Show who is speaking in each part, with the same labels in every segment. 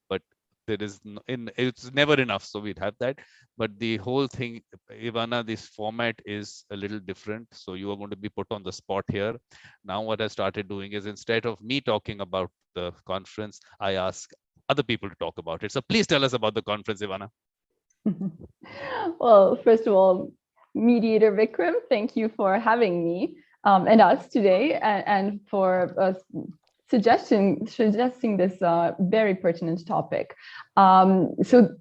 Speaker 1: but it's never enough. So we'd have that. But the whole thing, Ivana, this format is a little different. So you are going to be put on the spot here. Now, what I started doing is instead of me talking about the conference, I ask other people to talk about it. So please tell us about the conference, Ivana.
Speaker 2: Well, first of all, Mediator Vikram, thank you for having me and us today, and for suggesting this very pertinent topic. So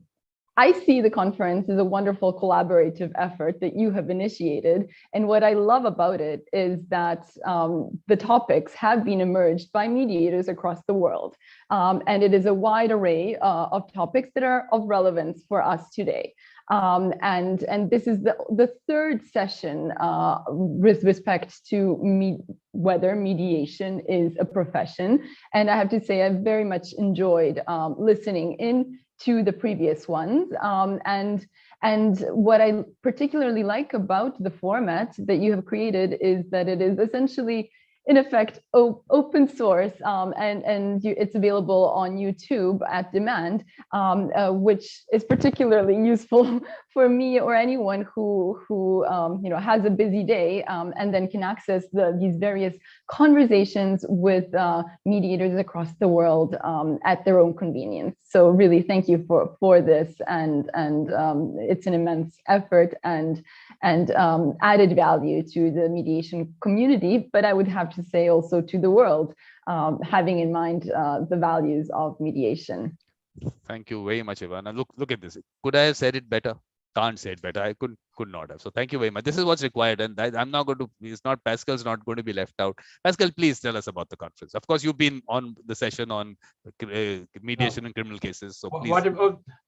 Speaker 2: I see the conference as a wonderful collaborative effort that you have initiated. And what I love about it is that the topics have been emerged by mediators across the world. And it is a wide array of topics that are of relevance for us today. And this is the third session with respect to whether mediation is a profession. And I have to say, I've very much enjoyed listening in to the previous ones. And what I particularly like about the format that you have created is that it is essentially, in effect, open source, and it's available on YouTube at demand, which is particularly useful for me or anyone who has a busy day and then can access these various conversations with mediators across the world at their own convenience. So really, thank you for this, and it's an immense effort and added value to the mediation community, but I would have to say also to the world, having in mind the values of mediation.
Speaker 1: Thank you very much, Ivana. Look at this. Could I have said it better? Can't say it better. I could not have. So thank you very much. This is what's required, and I'm not going to. It's not Pascal's not going to be left out. Pascal, please tell us about the conference. Of course, you've been on the session on mediation in criminal cases. So please.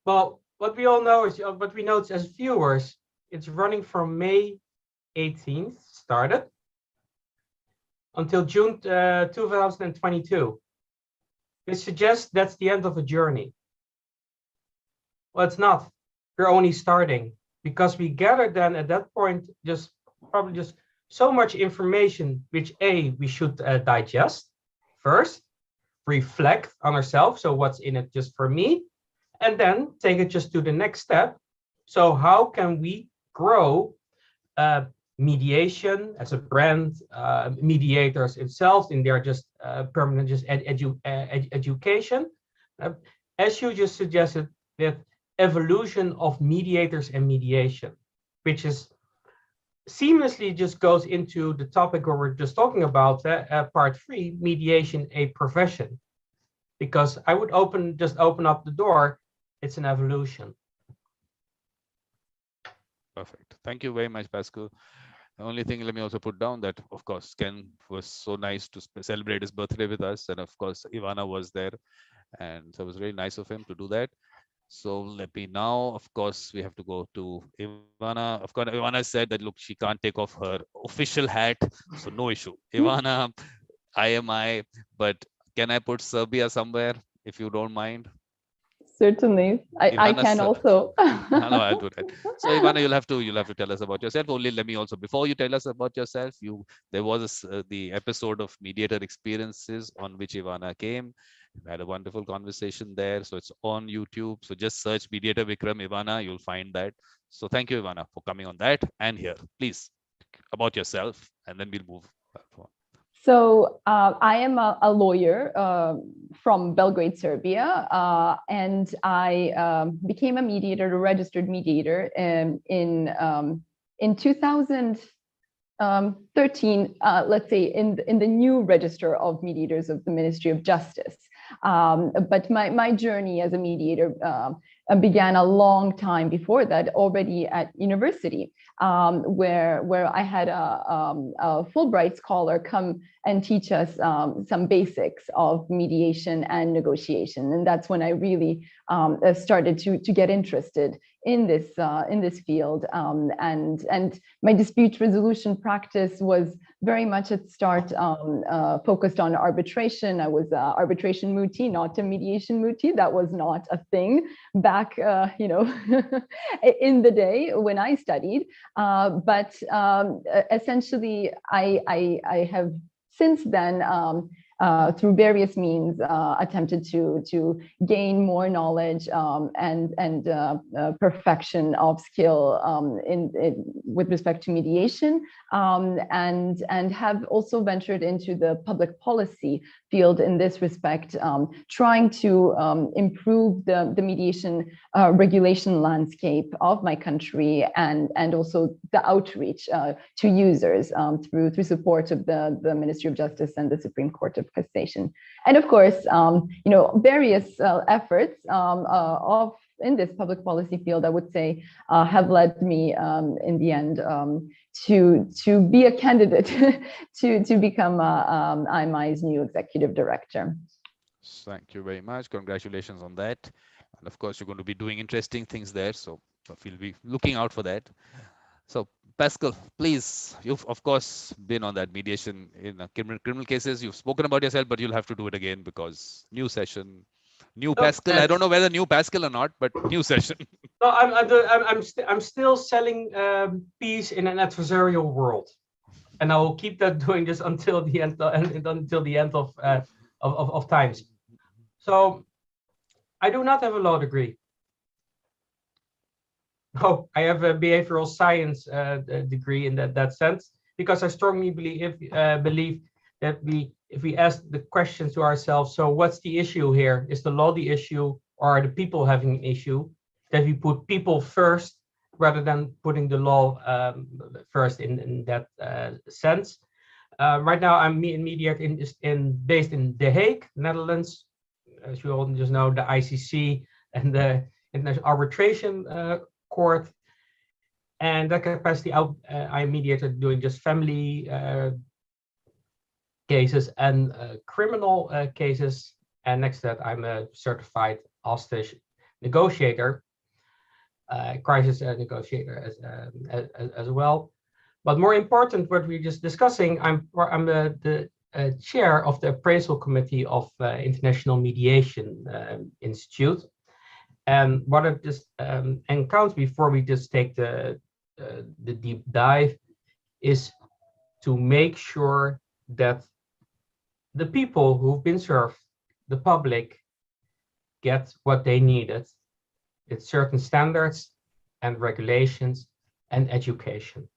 Speaker 3: What we all know is what we know as viewers. It's running from May 18th, started, until June 2022. It suggests that's the end of a journey. Well, it's not. We're only starting, because we gathered then at that point probably just so much information, which we should digest first, reflect on ourselves. So what's in it just for me, and then take it just to the next step. So how can we grow mediation as a brand, mediators itself in their just permanent just education, as you just suggested, that evolution of mediators and mediation, which is seamlessly just goes into the topic where we're just talking about part 3, mediation a profession, because I would open up the door. It's an evolution.
Speaker 1: Perfect. Thank you very much, Pascal. The only thing, let me also put down that, of course, Ken was so nice to celebrate his birthday with us. And of course, Ivana was there. And so it was very nice of him to do that. So let me now, of course, we have to go to Ivana. Of course, Ivana said that, look, she can't take off her official hat. So no issue. Ivana, IMI, but can I put Serbia somewhere, if you don't mind?
Speaker 2: Certainly, I can also.
Speaker 1: No, I'll do that. So Ivana, you'll have to tell us about yourself. Only let me also, before you tell us about yourself, there was the episode of Mediator Experiences on which Ivana came. We had a wonderful conversation there. So it's on YouTube. So just search Mediator Vikram Ivana, you'll find that. So thank you, Ivana, for coming on that and here. Please, about yourself, and then we'll move on.
Speaker 2: So I am a lawyer from Belgrade, Serbia, and I became a mediator, a registered mediator in 2013, let's say in the new register of mediators of the Ministry of Justice. But my journey as a mediator began a long time before that, already at university, where I had a Fulbright scholar come and teach us some basics of mediation and negotiation, and that's when I really started to get interested in this field. And my dispute resolution practice was very much at start focused on arbitration. I was arbitration mootee, not a mediation mootee. That was not a thing back, in the day when I studied. But essentially, I have since then through various means, attempted to gain more knowledge and perfection of skill with respect to mediation, and have also ventured into the public policy field in this respect, trying to improve the mediation regulation landscape of my country, and also the outreach to users through support of the Ministry of Justice and the Supreme Court of Cassation. And of course, various efforts in this public policy field, I would say, have led me in the end to be a candidate to become IMI's new executive director.
Speaker 1: Thank you very much. Congratulations on that. And of course, you're going to be doing interesting things there. So we'll be looking out for that. So Pascal, please, you've of course been on that mediation in criminal cases. You've spoken about yourself, but you'll have to do it again because new session, new Pascal. I don't know whether new Pascal or not, but new session.
Speaker 3: No, I'm still selling peace in an adversarial world, and I will keep that doing this until the end of times. So I do not have a law degree. No, I have a behavioral science degree in that sense, because I strongly believe that if we ask the questions to ourselves, so what's the issue here? Is the law the issue, or are the people having an issue? That we put people first rather than putting the law first in that sense. Right now, I'm in Mediator based in The Hague, Netherlands. As you all just know, the ICC and the International Arbitration Court. And that capacity, I'm Mediator doing just family cases and criminal cases. And next to that, I'm a certified hostage negotiator, crisis negotiator as well. But more important, what we're just discussing, I'm the chair of the appraisal committee of International Mediation Institute. And what I've just encountered before we just take the deep dive is to make sure that the people who've been served, the public, get what they needed. It's certain standards and regulations and education.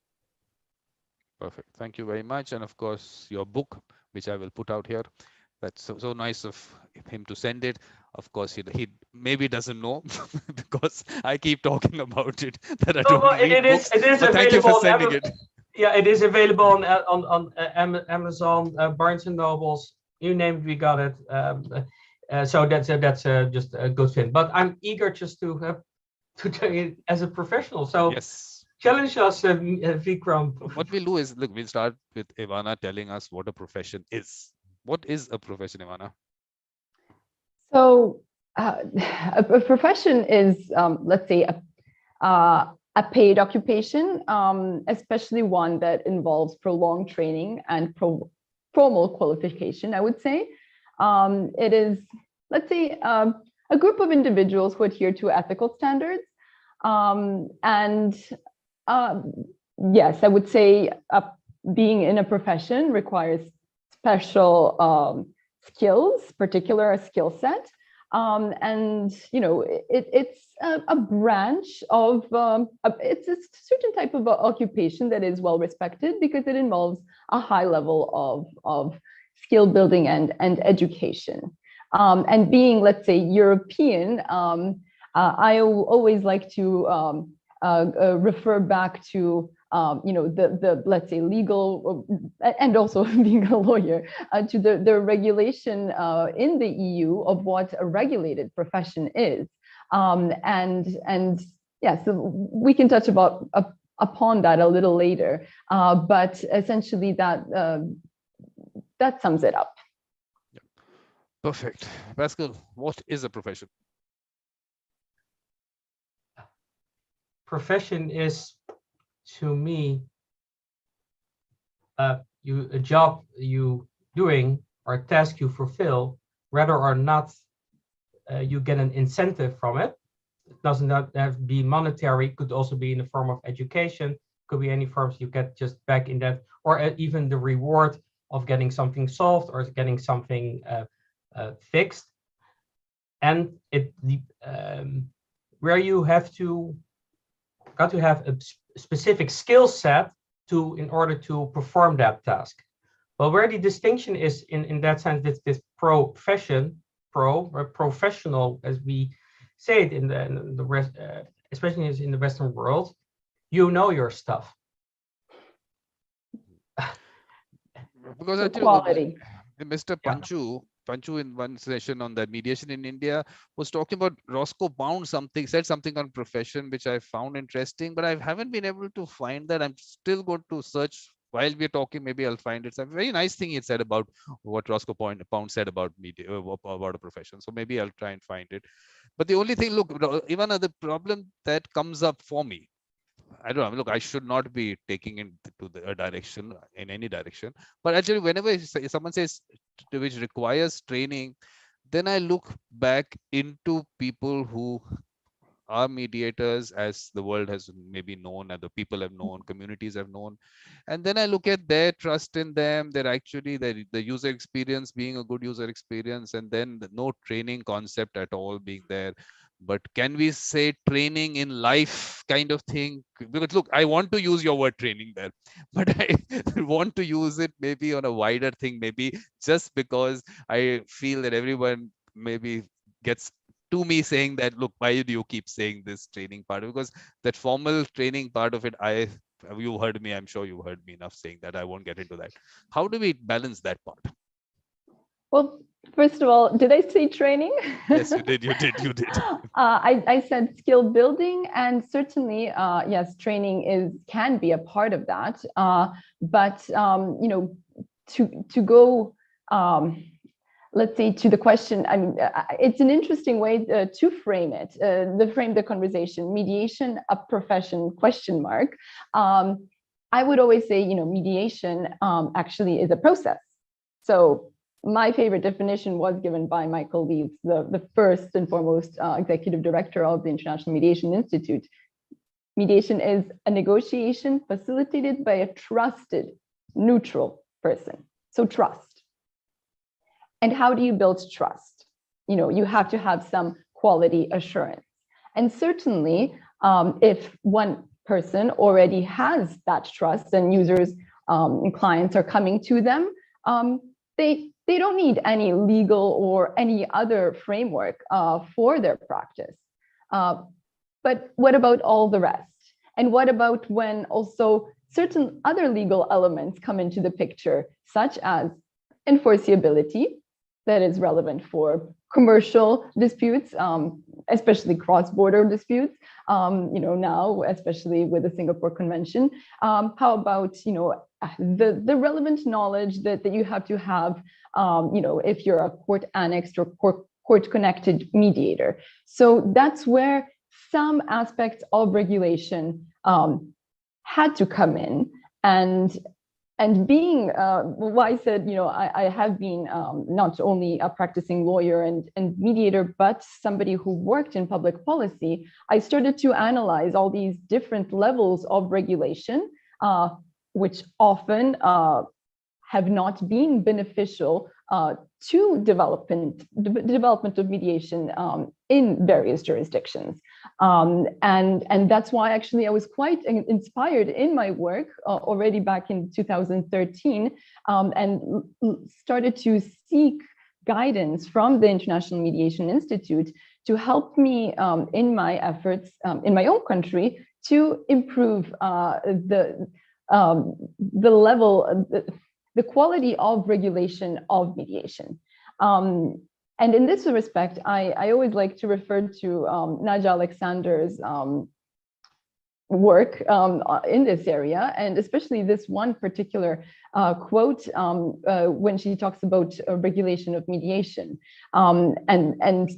Speaker 1: Perfect. Thank you very much. And of course, your book, which I will put out here. That's so nice of him to send it. Of course, he maybe doesn't know because I keep talking about it that I don't read books.
Speaker 3: It is
Speaker 1: but thank you for sending it.
Speaker 3: Yeah, it is available on Amazon, Barnes and Nobles. You name it, we got it. So that's just a good thing. But I'm eager just to tell you as a professional. So
Speaker 1: yes.
Speaker 3: Challenge us, Vikram.
Speaker 1: What we'll do is, look, we'll start with Ivana telling us what a profession is. What is a profession, Ivana?
Speaker 2: So a profession is, let's say, a paid occupation, especially one that involves prolonged training and formal qualification, I would say. It is, let's say, a group of individuals who adhere to ethical standards. Yes, I would say being in a profession requires special skills, particular skill set. And, you know, it's a branch of, it's a certain type of occupation that is well respected because it involves a high level of skill building and education. And being, let's say, European, I always like to refer back to you know, the let's say legal and also being a lawyer to the regulation in the EU of what a regulated profession is, and yeah, so we can touch upon that a little later, but essentially that sums it up.
Speaker 1: Yeah. Perfect. Pascal, what is a profession?
Speaker 3: Profession is, to me, a job you doing or a task you fulfill, whether or not you get an incentive from it. It doesn't have to be monetary, could also be in the form of education, could be any forms you get just back in that, or even the reward of getting something solved or getting something fixed, and where you got to have a specific skill set in order to perform that task. Well, where the distinction is in that sense, this professional, as we say it in the rest, especially in the Western world, you know your stuff.
Speaker 1: Because
Speaker 2: So
Speaker 1: actually,
Speaker 2: quality.
Speaker 1: Mr. Panchu in one session on that mediation in India was talking about Roscoe Pound said something on profession, which I found interesting, but I haven't been able to find that. I'm still going to search while we're talking. Maybe I'll find it. It's a very nice thing he said about what Roscoe Pound said about media, about a profession. So maybe I'll try and find it. But the only thing, look, even the problem that comes up for me, I don't know. Look, I should not be taking it to a direction in any direction. But actually, whenever someone says which requires training, then I look back into people who are mediators, as the world has maybe known, and the people have known, communities have known, and then I look at their trust in them, their actually the user experience being a good user experience, and then no training concept at all being there. But can we say training in life kind of thing? Because look, I want to use your word training there, but I want to use it maybe on a wider thing, maybe just because I feel that everyone maybe gets to me saying that, look, why do you keep saying this training part? Because that formal training part of it, you heard me, I'm sure you heard me enough saying that. I won't get into that. How do we balance that part?
Speaker 2: Well, first of all, did I say training?
Speaker 1: Yes, you did.
Speaker 2: I said skill building, and certainly, yes, training can be a part of that. But to go, let's say, to the question, I mean, it's an interesting way to frame it. Frame the conversation. Mediation, a profession? ? I would always say, mediation actually is a process. So my favorite definition was given by Michael Leeds, the first and foremost executive director of the International Mediation Institute. Mediation is a negotiation facilitated by a trusted, neutral person. So trust. And how do you build trust? You have to have some quality assurance. And certainly, if one person already has that trust and users and clients are coming to them, they don't need any legal or any other framework for their practice. But what about all the rest? And what about when also certain other legal elements come into the picture, such as enforceability, that is relevant for commercial disputes, especially cross-border disputes, now, especially with the Singapore Convention. How about, the relevant knowledge that you have to have, if you're a court-annexed or court-connected mediator. So that's where some aspects of regulation had to come in. And being, why I said, I have been not only a practicing lawyer and mediator, but somebody who worked in public policy, I started to analyze all these different levels of regulation, which often have not been beneficial to development of mediation in various jurisdictions. And that's why actually I was quite inspired in my work already back in 2013 and started to seek guidance from the International Mediation Institute to help me in my efforts in my own country to improve the level, the quality of regulation of mediation. And in this respect, I always like to refer to Naja Alexander's work in this area, and especially this one particular quote when she talks about regulation of mediation. And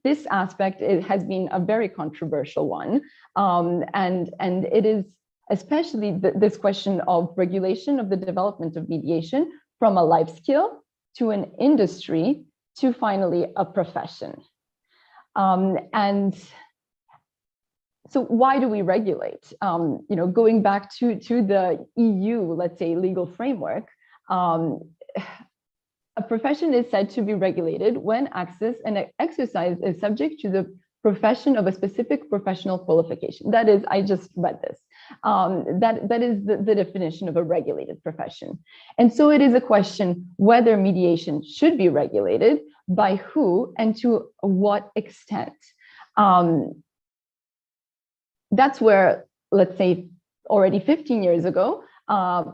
Speaker 2: this aspect, it has been a very controversial one, and it is especially this question of regulation of the development of mediation from a life skill to an industry to finally a profession. And so why do we regulate? Going back to the EU, let's say, legal framework, a profession is said to be regulated when access and exercise is subject to the profession of a specific professional qualification. That is, I just read this. That is the definition of a regulated profession. And so it is a question whether mediation should be regulated, by who, and to what extent. That's where, let's say, already 15 years ago,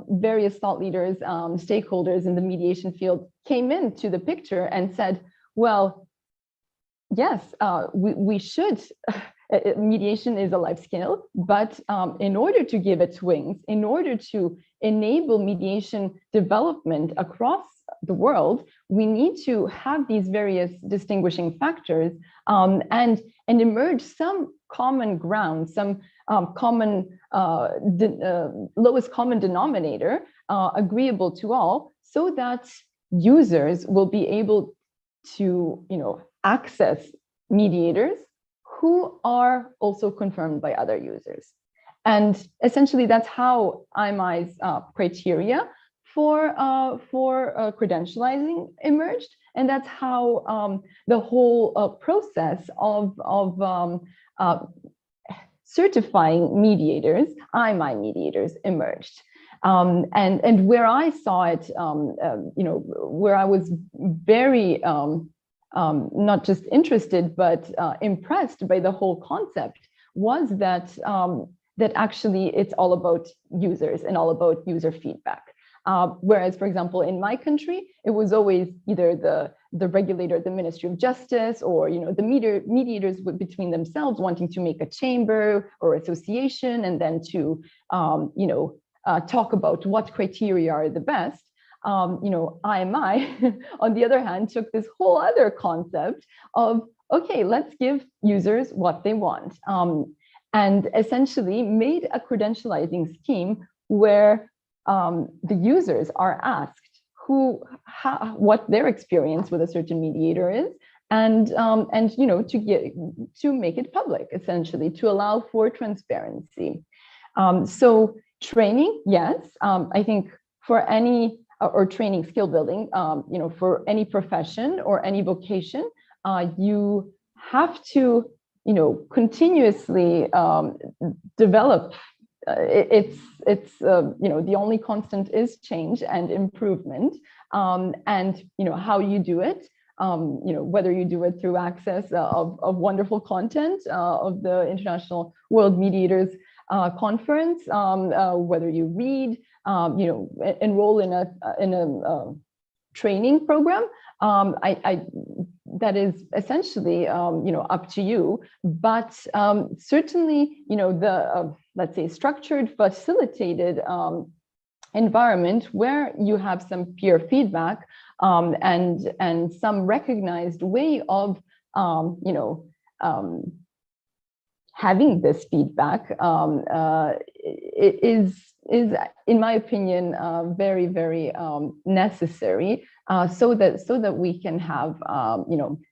Speaker 2: various thought leaders, stakeholders in the mediation field came into the picture and said, well, yes, we should, mediation is a life skill, but in order to give it wings, in order to enable mediation development across the world, we need to have these various distinguishing factors and emerge some common ground, some common lowest common denominator agreeable to all, so that users will be able to, access mediators who are also confirmed by other users. And essentially, that's how IMI's criteria for credentializing emerged, and that's how the whole process of certifying mediators, IMI mediators, emerged. And where I saw it, where I was very not just interested but impressed by the whole concept, was that that actually it's all about users and all about user feedback. Whereas, for example, in my country, it was always either the regulator, the Ministry of Justice, or the mediators between themselves wanting to make a chamber or association, and then to talk about what criteria are the best. IMI, on the other hand, took this whole other concept of, okay, let's give users what they want, and essentially made a credentializing scheme where the users are asked what their experience with a certain mediator is, and to make it public, essentially, to allow for transparency. So training, yes, I think for any or training, skill building, for any profession or any vocation, you have to, continuously develop. It's the only constant is change and improvement, and how you do it, whether you do it through access of wonderful content of the International World Mediators Conference, whether you read, enroll in a training program. That is essentially, up to you. But certainly, the let's say structured, facilitated environment where you have some peer feedback and some recognized way of, having this feedback is, in my opinion, very, very necessary, so that we can have,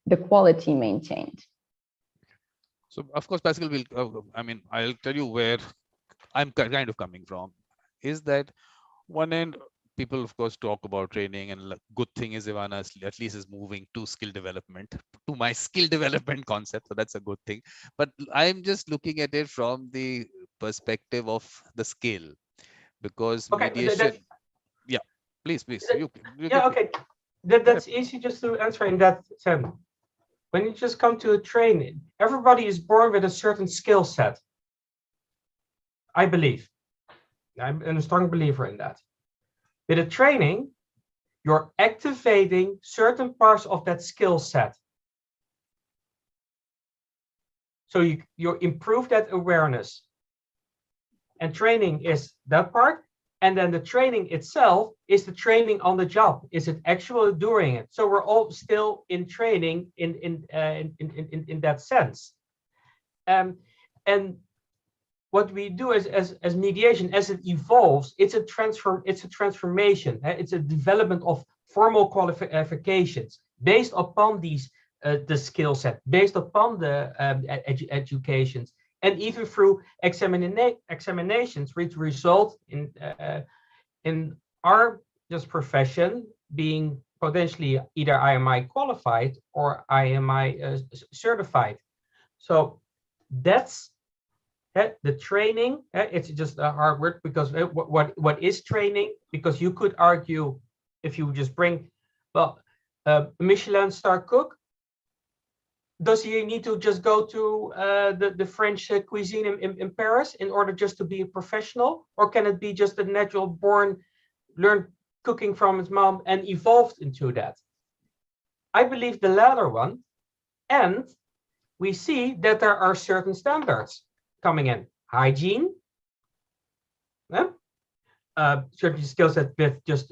Speaker 2: the quality maintained.
Speaker 1: So, of course, Pascal, I'll tell you where I'm kind of coming from. Is that one end, people, of course, talk about training, and good thing is Ivana at least is moving to skill development, to my skill development concept. So that's a good thing. But I'm just looking at it from the perspective of the skill, because mediation. Yeah, please.
Speaker 3: Okay. That's easy just to answer in that sense. When you just come to a training, everybody is born with a certain skill set. I believe. I'm a strong believer in that. With a training, you're activating certain parts of that skill set. So you improve that awareness. And training is that part. And then the training itself is the training on the job. Is it actually doing it? So we're all still in training in that sense. And what we do as mediation, as it evolves, it's a transformation. It's a development of formal qualifications based upon these the skill set, based upon the educations, and even through examinations, which result in our just profession being potentially either IMI qualified or IMI certified. So that's the training. It's just a hard word because what is training? Because you could argue if you just bring, well, a Michelin star cook, does he need to just go to the French cuisine in Paris in order just to be a professional? Or can it be just a natural born, learned cooking from his mom and evolved into that? I believe the latter one. And we see that there are certain standards coming in. Hygiene, certain skill set with just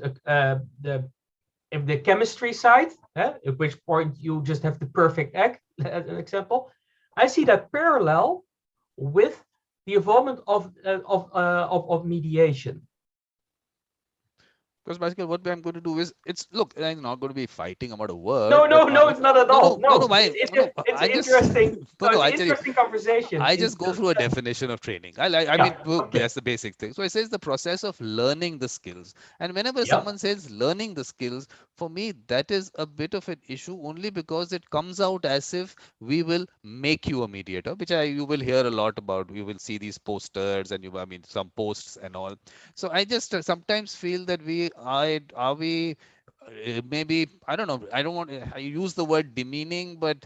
Speaker 3: the chemistry side, at which point you just have the perfect egg, as an example. I see that parallel with the involvement of mediation.
Speaker 1: Because basically, what I'm going to do is, look, I'm not going to be fighting about a word.
Speaker 3: No, it's not at all.
Speaker 1: No,
Speaker 3: It's interesting. It's interesting conversation.
Speaker 1: I just go through a definition of training. I mean,
Speaker 3: okay.
Speaker 1: That's the basic thing. So it says the process of learning the skills. And whenever someone says learning the skills, for me, that is a bit of an issue only because it comes out as if we will make you a mediator, which you will hear a lot about. You will see these posters and some posts and all. So I just sometimes feel that maybe, I don't know, I don't want to use the word demeaning, but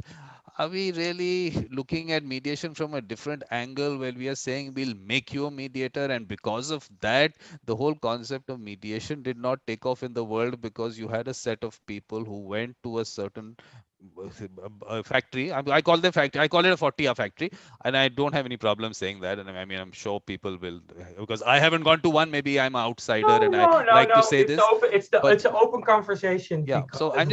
Speaker 1: are we really looking at mediation from a different angle where we are saying we'll make you a mediator, and because of that the whole concept of mediation did not take off in the world because you had a set of people who went to a certain factory. I call them factory. I call it a 40-hour factory, and I don't have any problem saying that. And I mean, I'm sure people will, because I haven't gone to one. Maybe I'm an outsider, I to say this.
Speaker 3: It's an open conversation.
Speaker 1: Yeah. So I'm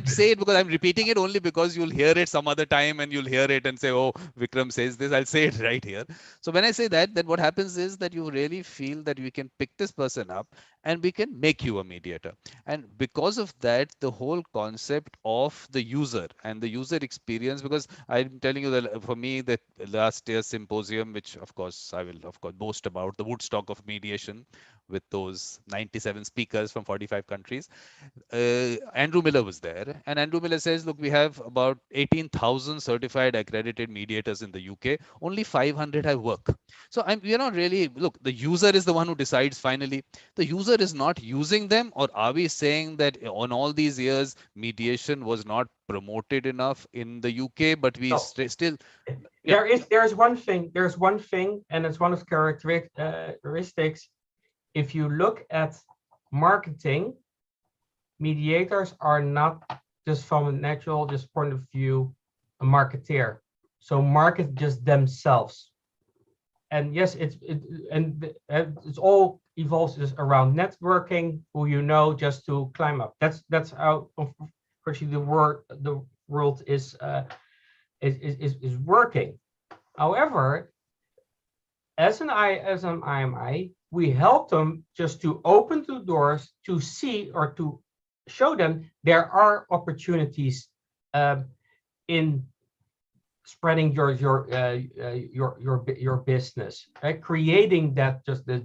Speaker 1: saying it because I'm repeating it only because you'll hear it some other time and you'll hear it and say, oh, Vikram says this. I'll say it right here. So when I say that, then what happens is that you really feel that we can pick this person up and we can make you a mediator. And because of that, the whole concept of the user and the user experience, because I'm telling you that for me, the last year's symposium, which of course I will boast about, the Woodstock of mediation with those 97 speakers from 45 countries, Andrew Miller was there, and Andrew Miller says, look, we have about 18,000 certified accredited mediators in the UK. Only 500 have work. So we're not really, look, the user is the one who decides finally. The user is not using them, or are we saying that on all these years, mediation was not promoted enough in the UK, but we still...
Speaker 3: Yeah. There's one thing, and it's one of the characteristics. If you look at marketing, mediators are not just from a natural point of view a marketeer. So market just themselves. And yes, it's all evolves just around networking, who you know, just to climb up. That's how unfortunately the world is working. However, as an IMI, we help them just to open the doors to see or to show them there are opportunities in spreading your business, creating that just the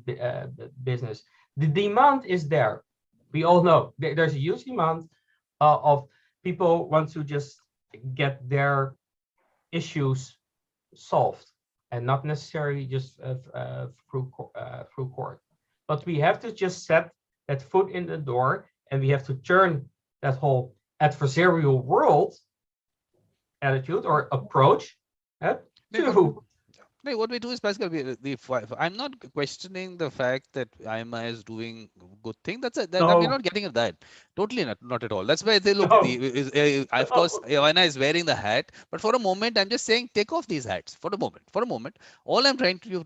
Speaker 3: business. The demand is there. We all know there's a huge demand of people want to just get their issues solved, and not necessarily just through court. But we have to just set that foot in the door, and we have to turn that whole adversarial world attitude or approach to...
Speaker 1: What we do is, Pascal, I'm not questioning the fact that IMI is doing good thing. That's it. We're not getting at that. Totally not at all. That's why they look. Of course, Ivana is wearing the hat, but for a moment, I'm just saying, take off these hats for a moment. For a moment, all I'm trying to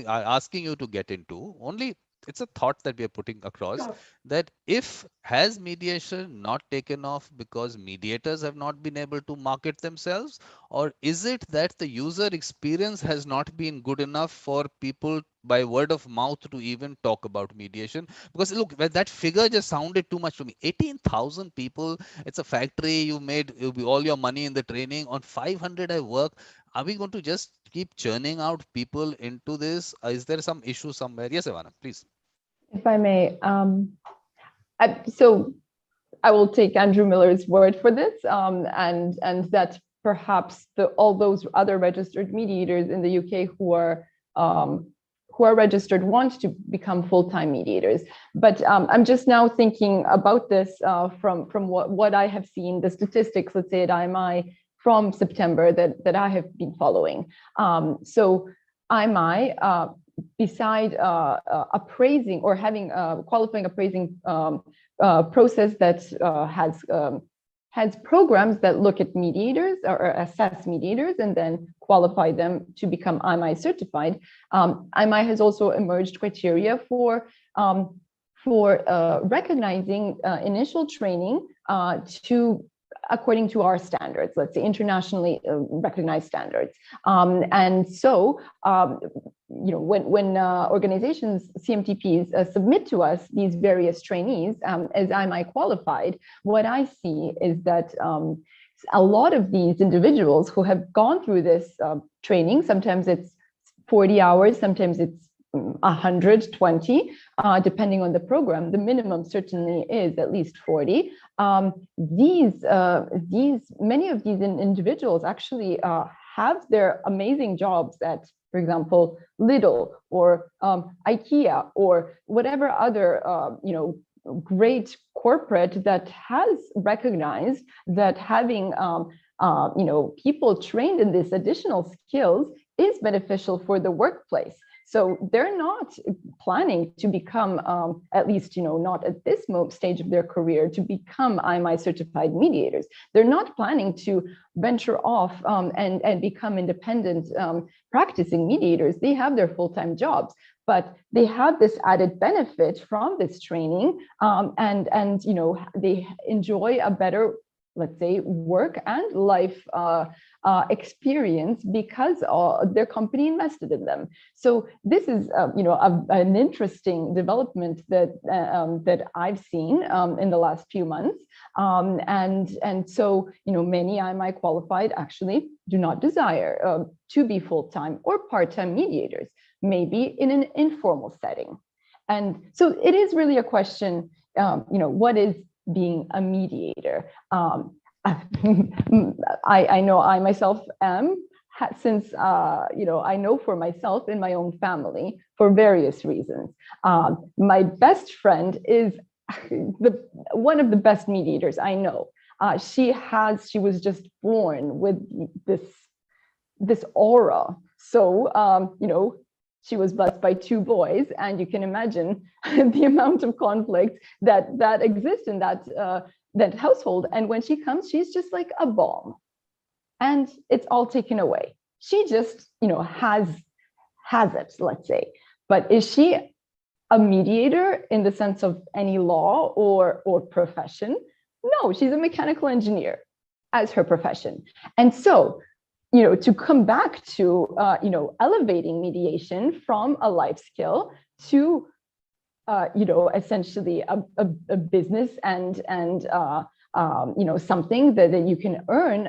Speaker 1: asking you to get into only. It's a thought that we are putting across, that if has mediation not taken off because mediators have not been able to market themselves, or is it that the user experience has not been good enough for people by word of mouth to even talk about mediation? Because look, that figure just sounded too much to me. 18,000 people, it's a factory, you made all your money in the training, on 500 I work. Are we going to just keep churning out people into this? Is there some issue somewhere? Yes, Ivana, please.
Speaker 2: If I may, so I will take Andrew Miller's word for this, and that perhaps all those other registered mediators in the UK who are registered want to become full-time mediators. But I'm just now thinking about this from what I have seen, the statistics, let's say at IMI from September that I have been following. So IMI, beside appraising or having a qualifying appraising process that has programs that look at mediators or assess mediators and then qualify them to become IMI certified. IMI has also emerged criteria for recognizing initial training according to our standards, let's say internationally recognized standards. And so, when organizations, CMTPs, submit to us these various trainees as IMI qualified, what I see is that a lot of these individuals who have gone through this training, sometimes it's 40 hours, sometimes it's 120, depending on the program. The minimum certainly is at least 40. Many of these individuals actually have their amazing jobs at, for example, Lidl or IKEA or whatever other great corporate that has recognized that having people trained in these additional skills is beneficial for the workplace. So they're not planning to become, at least not at this stage of their career, to become IMI certified mediators. They're not planning to venture off and become independent practicing mediators. They have their full-time jobs, but they have this added benefit from this training, and they enjoy a better, let's say, work and life experience because their company invested in them. So this is, an interesting development that I've seen in the last few months. And so, many IMI qualified actually do not desire to be full-time or part-time mediators, maybe in an informal setting. And so it is really a question, what is being a mediator? I know I myself am, since I know for myself in my own family for various reasons. My best friend is one of the best mediators I know. She was just born with this aura. So she was blessed by 2 boys, and you can imagine the amount of conflict that exists in that household. And when she comes, she's just like a bomb, and it's all taken away. She just has it, let's say. But is she a mediator in the sense of any law or profession? No, she's a mechanical engineer as her profession. And so to come back to elevating mediation from a life skill to essentially a business and something that you can earn,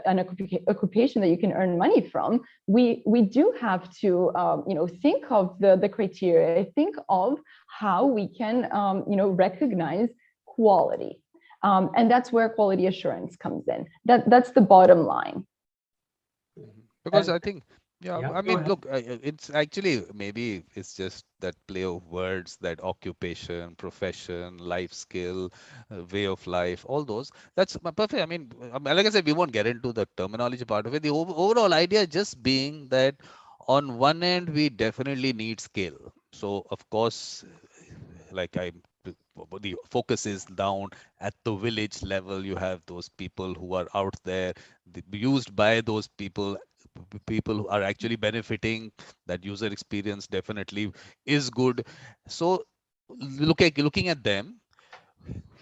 Speaker 2: an occupation that you can earn money from. We do have to think of the criteria, think of how we can recognize quality, and that's where quality assurance comes in. That's the bottom line.
Speaker 1: Because I think, I mean, look, it's actually, maybe it's just that play of words, that occupation, profession, life skill, way of life, all those. That's perfect. I mean, like I said, we won't get into the terminology part of it. The overall idea just being that on one end, we definitely need skill. So, of course, like the focus is down at the village level. You have those people who are out there, used by those people who are actually benefiting. That user experience definitely is good. So looking at them,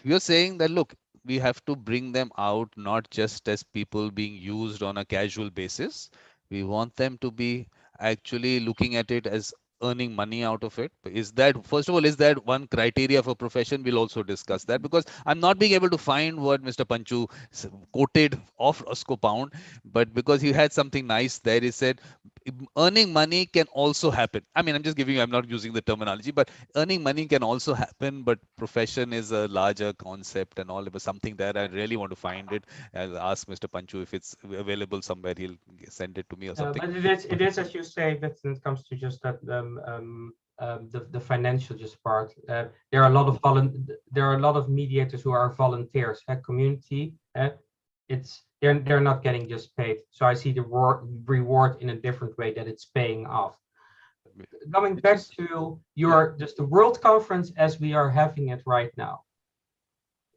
Speaker 1: you're saying that, look, we have to bring them out not just as people being used on a casual basis. We want them to be actually looking at it as earning money out of it. Is that, first of all, is that one criteria for profession? We'll also discuss that, because I'm not being able to find what Mr. Panchu quoted of Osco Pound, but because he had something nice there, he said, earning money can also happen. I mean, I'm just giving you, I'm not using the terminology, but earning money can also happen, but profession is a larger concept and all. It was something that I really want to find it. I'll ask Mr. Panchu if it's available somewhere. He'll send it to me or something.
Speaker 3: But it is as you say, that when it comes to just that the financial just part. There are a lot of mediators who are volunteers. Community, they're not getting just paid. So I see the reward in a different way, that it's paying off. Coming back to just the World Conference as we are having it right now.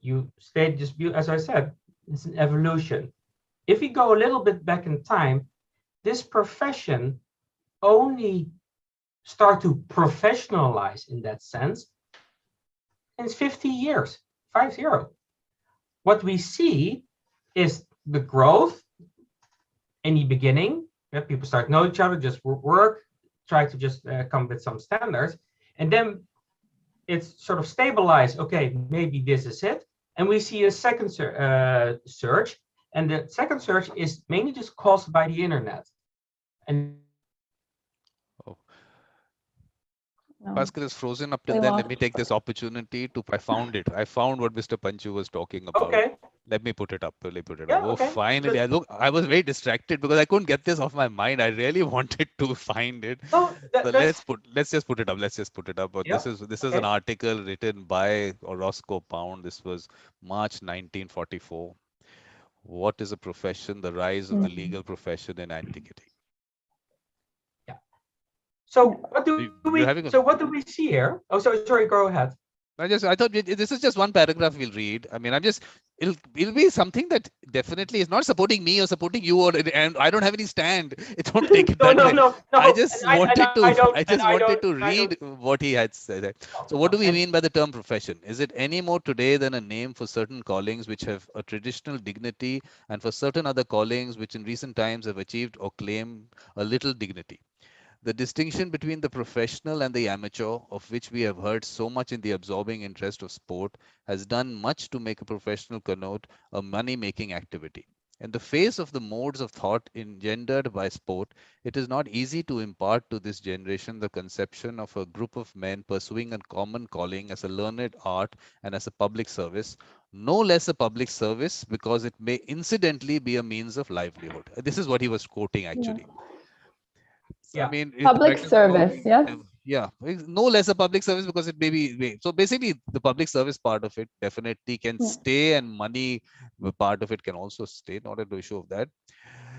Speaker 3: You state just, as I said, it's an evolution. If we go a little bit back in time, this profession only start to professionalize in that sense in 50 years, 50. What we see is the growth in the beginning. People start to know each other, just work, try to just come with some standards, and then it's sort of stabilized. Okay, maybe this is it, and we see a second surge, and the second surge is mainly just caused by the internet. And
Speaker 1: Pascal is frozen up till then. Let me take this opportunity to. I found it. I found what Mr. Panchu was talking about.
Speaker 3: Okay.
Speaker 1: Let me put it up.
Speaker 3: Yeah,
Speaker 1: Oh,
Speaker 3: okay.
Speaker 1: finally! I was very distracted because I couldn't get this off my mind. I really wanted to find it.
Speaker 3: Oh,
Speaker 1: so let's just put it up. Let's just put it up.
Speaker 3: Yeah,
Speaker 1: This is an article written by Roscoe Pound. This was March 1944. What is a profession? The rise of the legal profession in antiquity.
Speaker 3: So what do we see here? Oh, sorry, go ahead.
Speaker 1: I thought this is just one paragraph we'll read. I mean, it'll be something that definitely is not supporting me or supporting you, and I don't have any stand. Don't take it that way.
Speaker 3: No.
Speaker 1: I just wanted to read what he had said. So what do we mean by the term profession? Is it any more today than a name for certain callings which have a traditional dignity, and for certain other callings which in recent times have achieved or claimed a little dignity? The distinction between the professional and the amateur, of which we have heard so much in the absorbing interest of sport, has done much to make a professional connote a money-making activity. In the face of the modes of thought engendered by sport, it is not easy to impart to this generation the conception of a group of men pursuing a common calling as a learned art and as a public service, no less a public service because it may incidentally be a means of livelihood. This is what he was quoting actually.
Speaker 3: Yeah.
Speaker 1: I mean,
Speaker 2: public service, yes.
Speaker 1: Yeah, no less a public service because it may be. So basically, the public service part of it definitely can stay, and money part of it can also stay. Not an issue of that.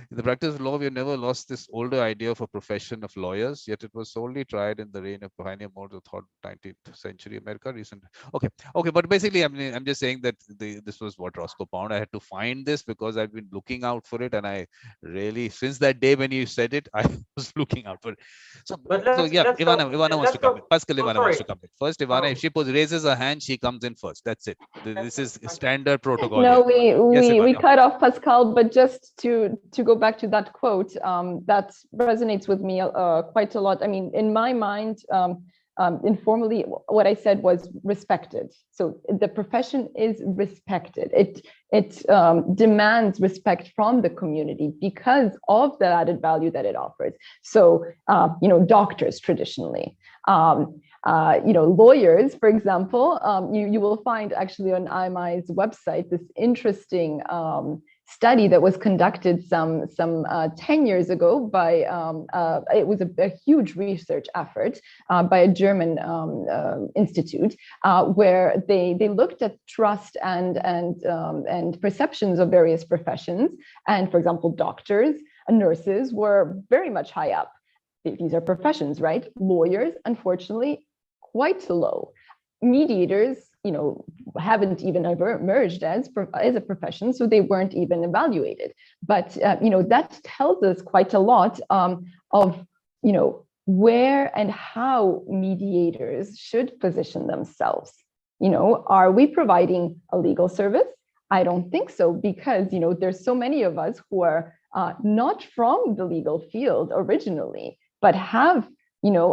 Speaker 1: In the practice of law, we have never lost this older idea of a profession of lawyers, yet it was solely tried in the reign of pioneer modes of thought, 19th century America. Okay, but basically, I mean, I'm just saying that this was what Roscoe Pound. I had to find this because I've been looking out for it, and I really, since that day when you said it, I was looking out for it. So yeah, Ivana wants to come in. Pascal, Ivana wants to come in first. Ivana, if she raises her hand, she comes in first. That's it. This is standard protocol.
Speaker 2: No, we cut off Pascal, but just to go back to that quote, that resonates with me quite a lot. I mean, in my mind, informally, what I said was respected. So the profession is respected. It demands respect from the community because of the added value that it offers. So, doctors traditionally, lawyers, for example, you will find actually on IMI's website this interesting study that was conducted some 10 years ago by it was a huge research effort by a German institute where they looked at trust and perceptions of various professions. And for example, doctors and nurses were very much high up. These are professions, right? Lawyers, unfortunately, quite low. Mediators, haven't even ever emerged as a profession, so they weren't even evaluated. But that tells us quite a lot of where and how mediators should position themselves. Are we providing a legal service? I don't think so, because there's so many of us who are not from the legal field originally, but have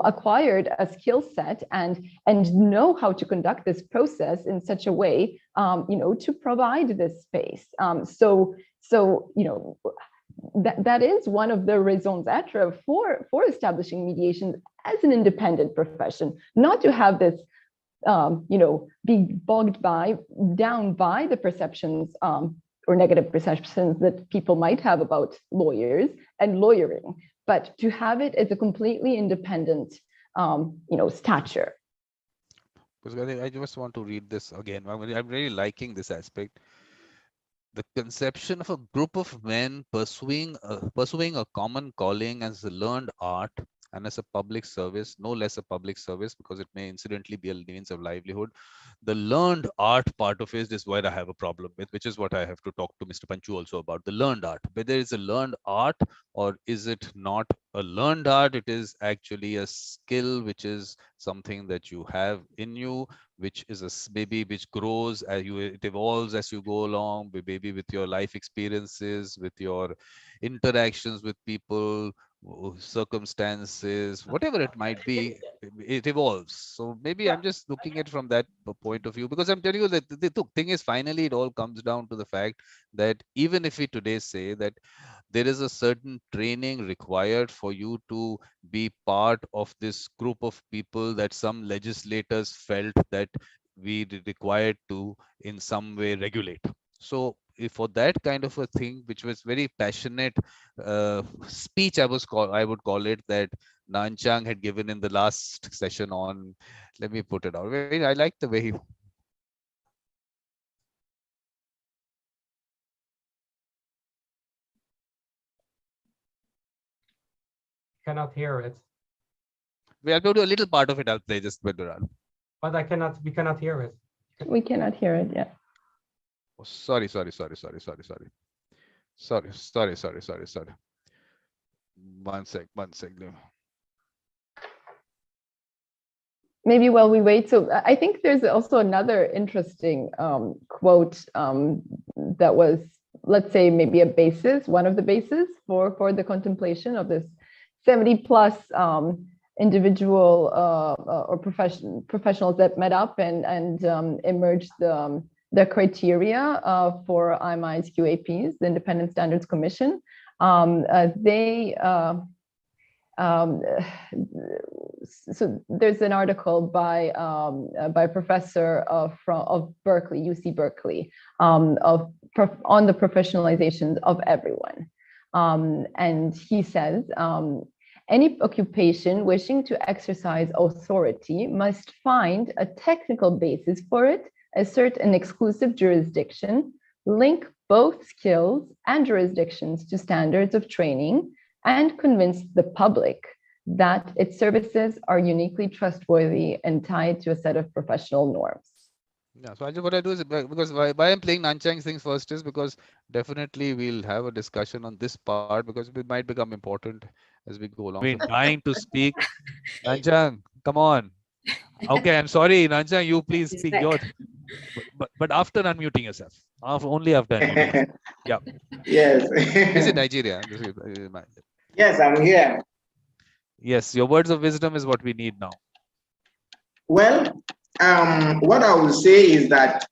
Speaker 2: acquired a skill set and know how to conduct this process in such a way, to provide this space. So that is one of the raisons d'etre for establishing mediation as an independent profession, not to have this be bogged down by the perceptions or negative perceptions that people might have about lawyers and lawyering, but to have it as a completely independent stature.
Speaker 1: Because I just want to read this again. I'm really liking this aspect. The conception of a group of men pursuing a common calling as a learned art and as a public service, no less a public service, because it may incidentally be a means of livelihood. The learned art part of it is where I have a problem with, which is what I have to talk to Mr. Panchu also about. The learned art, whether it's a learned art or is it not a learned art, it is actually a skill, which is something that you have in you, which is a baby which grows as it evolves as you go along, maybe with your life experiences, with your interactions with people, circumstances, whatever it might be, it evolves. So maybe I'm just looking at it from that point of view, because I'm telling you that the thing is, finally it all comes down to the fact that even if we today say that there is a certain training required for you to be part of this group of people that some legislators felt that we required to in some way regulate. So if for that kind of a thing, which was very passionate speech, I would call it, that Nanchang had given in the last session on, let me put it out. I like the way he
Speaker 3: Cannot hear it.
Speaker 1: I'll do a little part of it. I'll play just with around.
Speaker 3: But we cannot hear it.
Speaker 2: We cannot hear it yet.
Speaker 1: Oh, sorry. One sec.
Speaker 2: Maybe while we wait, so I think there's also another interesting quote that was, let's say, maybe one of the bases for the contemplation of this 70 plus individual or professionals that met up and emerged the criteria for IMI's QAPs, the Independent Standards Commission. So there's an article by a professor of Berkeley, UC Berkeley, on the professionalization of everyone. And he says, any occupation wishing to exercise authority must find a technical basis for it, assert an exclusive jurisdiction, link both skills and jurisdictions to standards of training, and convince the public that its services are uniquely trustworthy and tied to a set of professional norms.
Speaker 1: Yeah, so what I do is, because why I'm playing Nanchang's things first is because definitely we'll have a discussion on this part, because it might become important as we go along. We're dying to speak. Nanchang, come on. Okay, I'm sorry, Nanchang, you please speak yours. But after unmuting yourself. Only after unmuting yourself. Yeah.
Speaker 4: Yes.
Speaker 1: Is it Nigeria?
Speaker 4: Yes, I'm here.
Speaker 1: Yes, your words of wisdom is what we need now.
Speaker 4: Well, what I will say is that,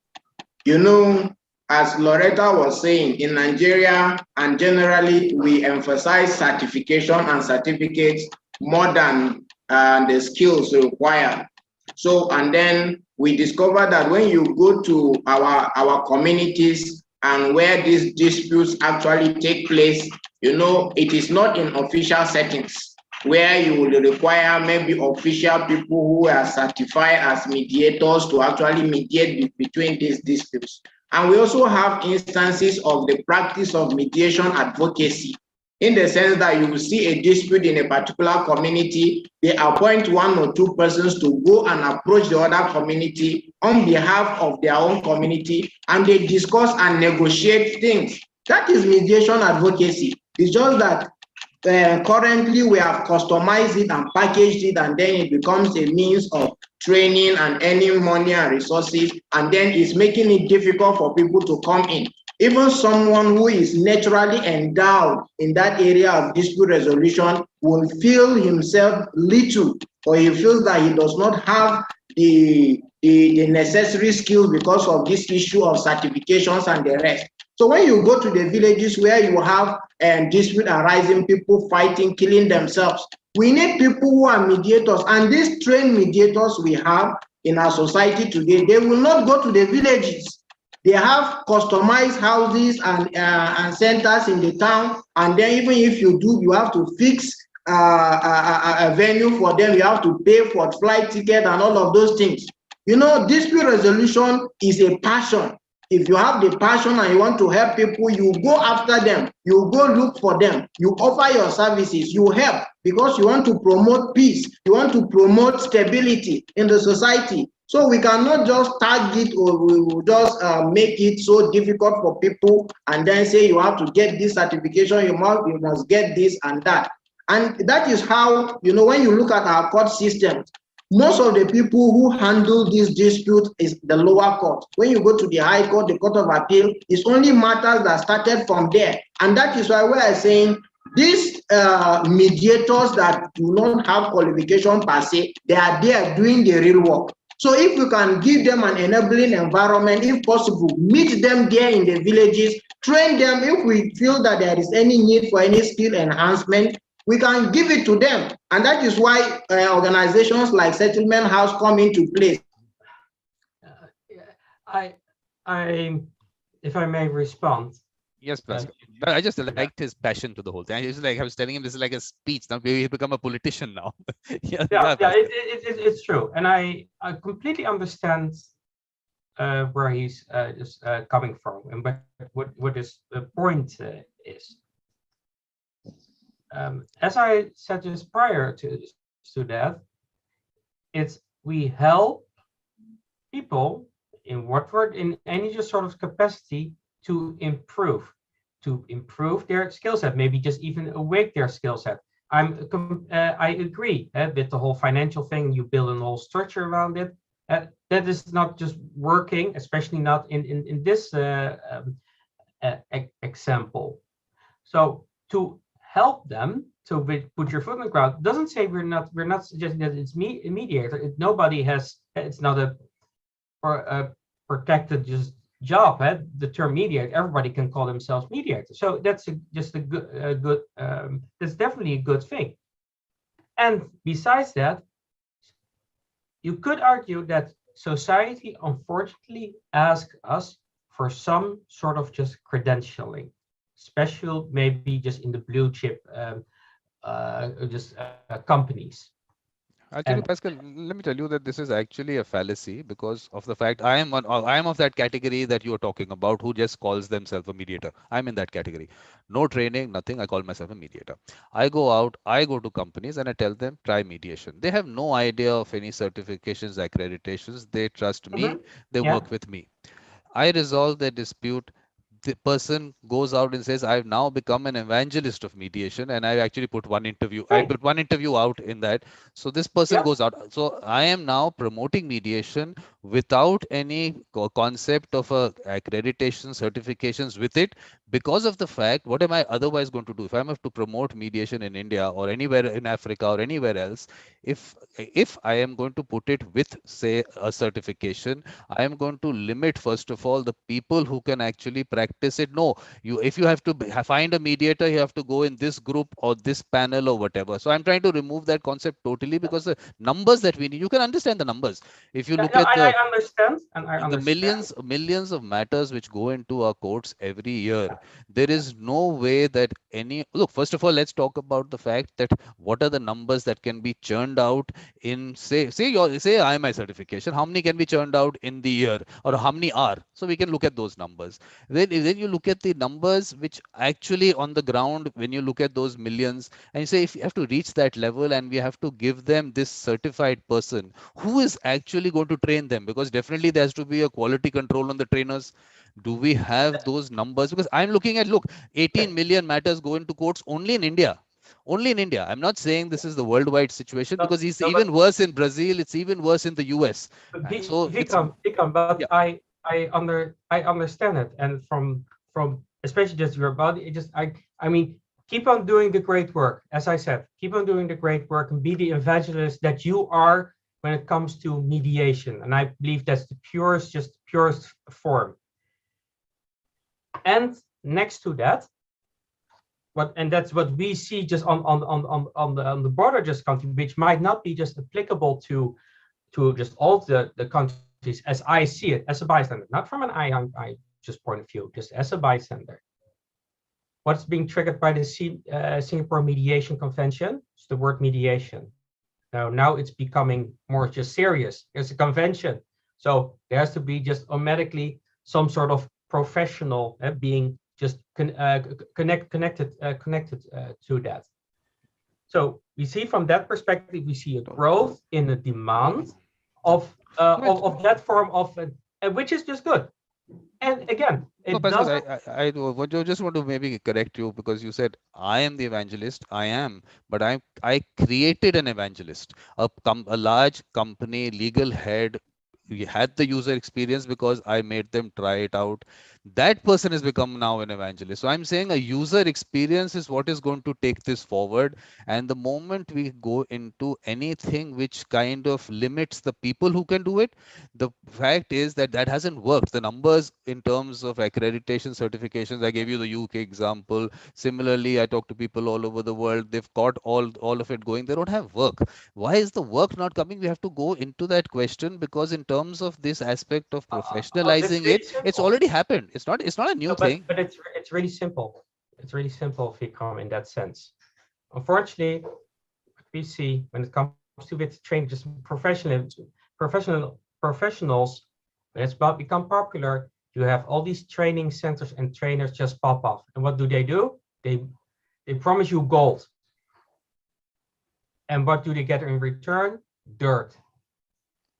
Speaker 4: as Loretta was saying, in Nigeria and generally, we emphasize certification and certificates more than the skills required. So, and then we discover that when you go to our communities and where these disputes actually take place, it is not in official settings where you will require maybe official people who are certified as mediators to actually mediate between these disputes. And we also have instances of the practice of mediation advocacy, in the sense that you will see a dispute in a particular community, they appoint one or two persons to go and approach the other community on behalf of their own community, and they discuss and negotiate things. That is mediation advocacy. It's just that currently we have customized it and packaged it, and then it becomes a means of training and earning money and resources, and then it's making it difficult for people to come in. Even someone who is naturally endowed in that area of dispute resolution will feel himself little, or he feels that he does not have the necessary skills because of this issue of certifications and the rest. So when you go to the villages where you have dispute arising, people fighting, killing themselves, we need people who are mediators. And these trained mediators we have in our society today, they will not go to the villages. They have customized houses and centers in the town. And then even if you do, you have to fix a venue for them. You have to pay for flight ticket and all of those things. You know, dispute resolution is a passion. If you have the passion and you want to help people, you go after them, you go look for them, you offer your services, you help because you want to promote peace, you want to promote stability in the society. So we cannot just target or we will just make it so difficult for people and then say you have to get this certification, you must get this and that. And that is how, you know, when you look at our court system, most of the people who handle this dispute is the lower court. When you go to the high court, the court of appeal, it's only matters that started from there. And that is why we are saying these mediators that do not have qualification per se, they are there doing the real work. So if we can give them an enabling environment, if possible, meet them there in the villages, train them. If we feel that there is any need for any skill enhancement, we can give it to them. And that is why organizations like Settlement House come into place.
Speaker 3: If I may respond.
Speaker 1: Yes, Pascal. But I just liked his passion to the whole thing. I was telling him this is like a speech. Now he's become a politician now.
Speaker 3: It's true. And I completely understand where he's just coming from and what his point is. As I said just prior to that, we help people in any just sort of capacity to improve their skill set, maybe just even awake their skill set. I agree with the whole financial thing. You build a whole structure around it. That is not just working, especially not in this example. So to help them to put your foot on the ground doesn't say we're not suggesting that it's a mediator. Nobody has. It's not a protected just job. The term mediator, everybody can call themselves mediator. So that's just a good. That's definitely a good thing. And besides that, you could argue that society unfortunately asks us for some sort of just credentialing, special maybe just in the blue chip companies.
Speaker 1: Actually, Pascal, let me tell you that this is actually a fallacy because of the fact I am of that category that you are talking about who just calls themselves a mediator. I'm in that category. No training, nothing. I call myself a mediator. I go out, I go to companies and I tell them, try mediation. They have no idea of any certifications, accreditations. They trust me. They work with me. I resolve their dispute. The person goes out and says, I've now become an evangelist of mediation, and I actually put one interview. I put one interview out in that. So this person goes out. So I am now promoting mediation without any concept of accreditation, certifications with it, because of the fact, what am I otherwise going to do? If I have to promote mediation in India or anywhere in Africa or anywhere else, if I am going to put it with, say, a certification, I am going to limit, first of all, the people who can actually practice it. No, if you have to find a mediator, you have to go in this group or this panel or whatever. So I'm trying to remove that concept totally, because the numbers that we need, you can understand the numbers. If you look at
Speaker 3: I understand, and I understand
Speaker 1: the millions of matters which go into our courts every year, there is no way that look, first of all, let's talk about the fact that what are the numbers that can be churned out in, say IMI certification, how many can be churned out in the year, or how many are, so we can look at those numbers. Then you look at the numbers which actually on the ground, when you look at those millions and you say, if you have to reach that level and we have to give them this certified person, who is actually going to train them? Because definitely there has to be a quality control on the trainers. Do we have those numbers? Because I'm looking at, 18 million matters go into courts only in India. Only in India. I'm not saying this is the worldwide situation, because it's even worse in Brazil. It's even worse in the US. So
Speaker 3: Vikram, but yeah. I understand it, and from especially just your body. I mean, keep on doing the great work. As I said, keep on doing the great work and be the evangelist that you are when it comes to mediation. And I believe that's the purest form. And next to that, and that's what we see just on the border just country, which might not be just applicable to just all the countries as I see it as a bystander, not from an I just point of view, just as a bystander. What's being triggered by the Singapore Mediation Convention is the word mediation. Now it's becoming more just serious. There's a convention, so there has to be just automatically some sort of professional being just connected to that. So we see from that perspective, we see a growth in the demand of that form of, which is just good. And again,
Speaker 1: No, Pascal, I just want to maybe correct you because you said I am the evangelist. I am, but I created an evangelist, a large company, legal head. We had the user experience because I made them try it out. That person has become now an evangelist. So I'm saying a user experience is what is going to take this forward. And the moment we go into anything which kind of limits the people who can do it, the fact is that that hasn't worked. The numbers in terms of accreditation certifications, I gave you the UK example. Similarly, I talk to people all over the world. They've got all of it going. They don't have work. Why is the work not coming? We have to go into that question because in terms of this aspect of professionalizing
Speaker 3: really
Speaker 1: it, it's already happened. It's not a new thing.
Speaker 3: But it's really simple. It's really simple, Vikram, in that sense. Unfortunately, what we see when it comes to with training, just professionals, when it's about become popular, you have all these training centers and trainers just pop off. And what do? They promise you gold. And what do they get in return? Dirt.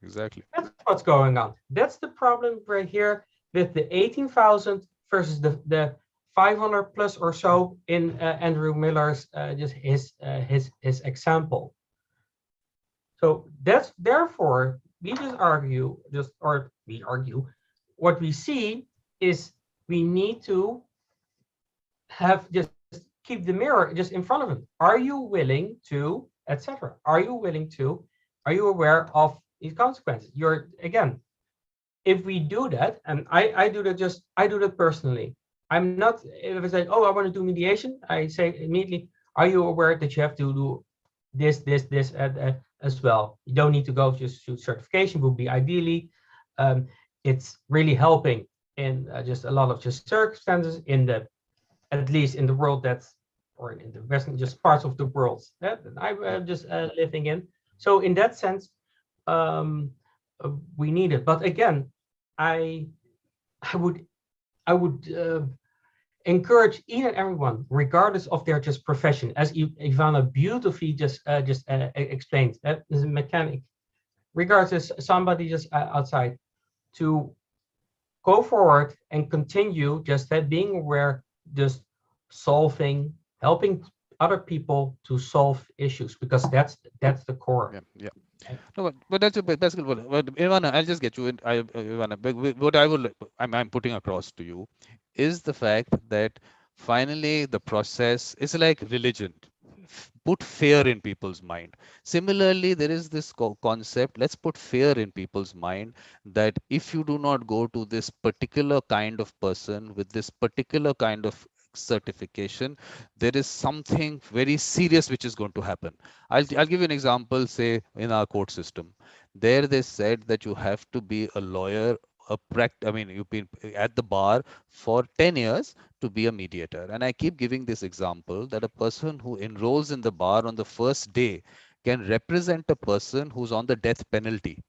Speaker 1: Exactly.
Speaker 3: That's what's going on. That's the problem right here with the 18,000 versus the 500 plus or so in Andrew Miller's just his example. So that's therefore we argue what we see is we need to have just keep the mirror just in front of him. Are you willing to, etc.? Are you aware of these consequences? If we do that, and I do that personally. I'm not, if I say, oh, I want to do mediation, I say immediately, are you aware that you have to do this as well? You don't need to go just to certification, would be ideally. It's really helping in just a lot of just circumstances at least in the world or in the Western just parts of the world that I'm just living in. So in that sense, we need it. But again, I would encourage each and everyone, regardless of their just profession, as Ivana beautifully just explained, as a mechanic, regardless somebody just outside, to go forward and continue just being aware, just helping other people to solve issues, because that's the core.
Speaker 1: Yeah. No, but that's Pascal. But Ivana, I'll just get you in. Ivana, what I'm putting across to you is the fact that finally the process is like religion. Put fear in people's mind. Similarly, there is this concept. Let's put fear in people's mind that if you do not go to this particular kind of person with this particular kind of certification, there is something very serious which is going to happen. I'll give you an example. Say in our court system, there they said that you have to be a lawyer, you've been at the bar for 10 years to be a mediator. And I keep giving this example that a person who enrolls in the bar on the first day can represent a person who's on the death penalty.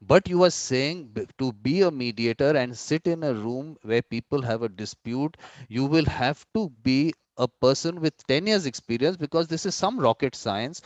Speaker 1: But you are saying to be a mediator and sit in a room where people have a dispute, you will have to be a person with 10 years experience, because this is some rocket science.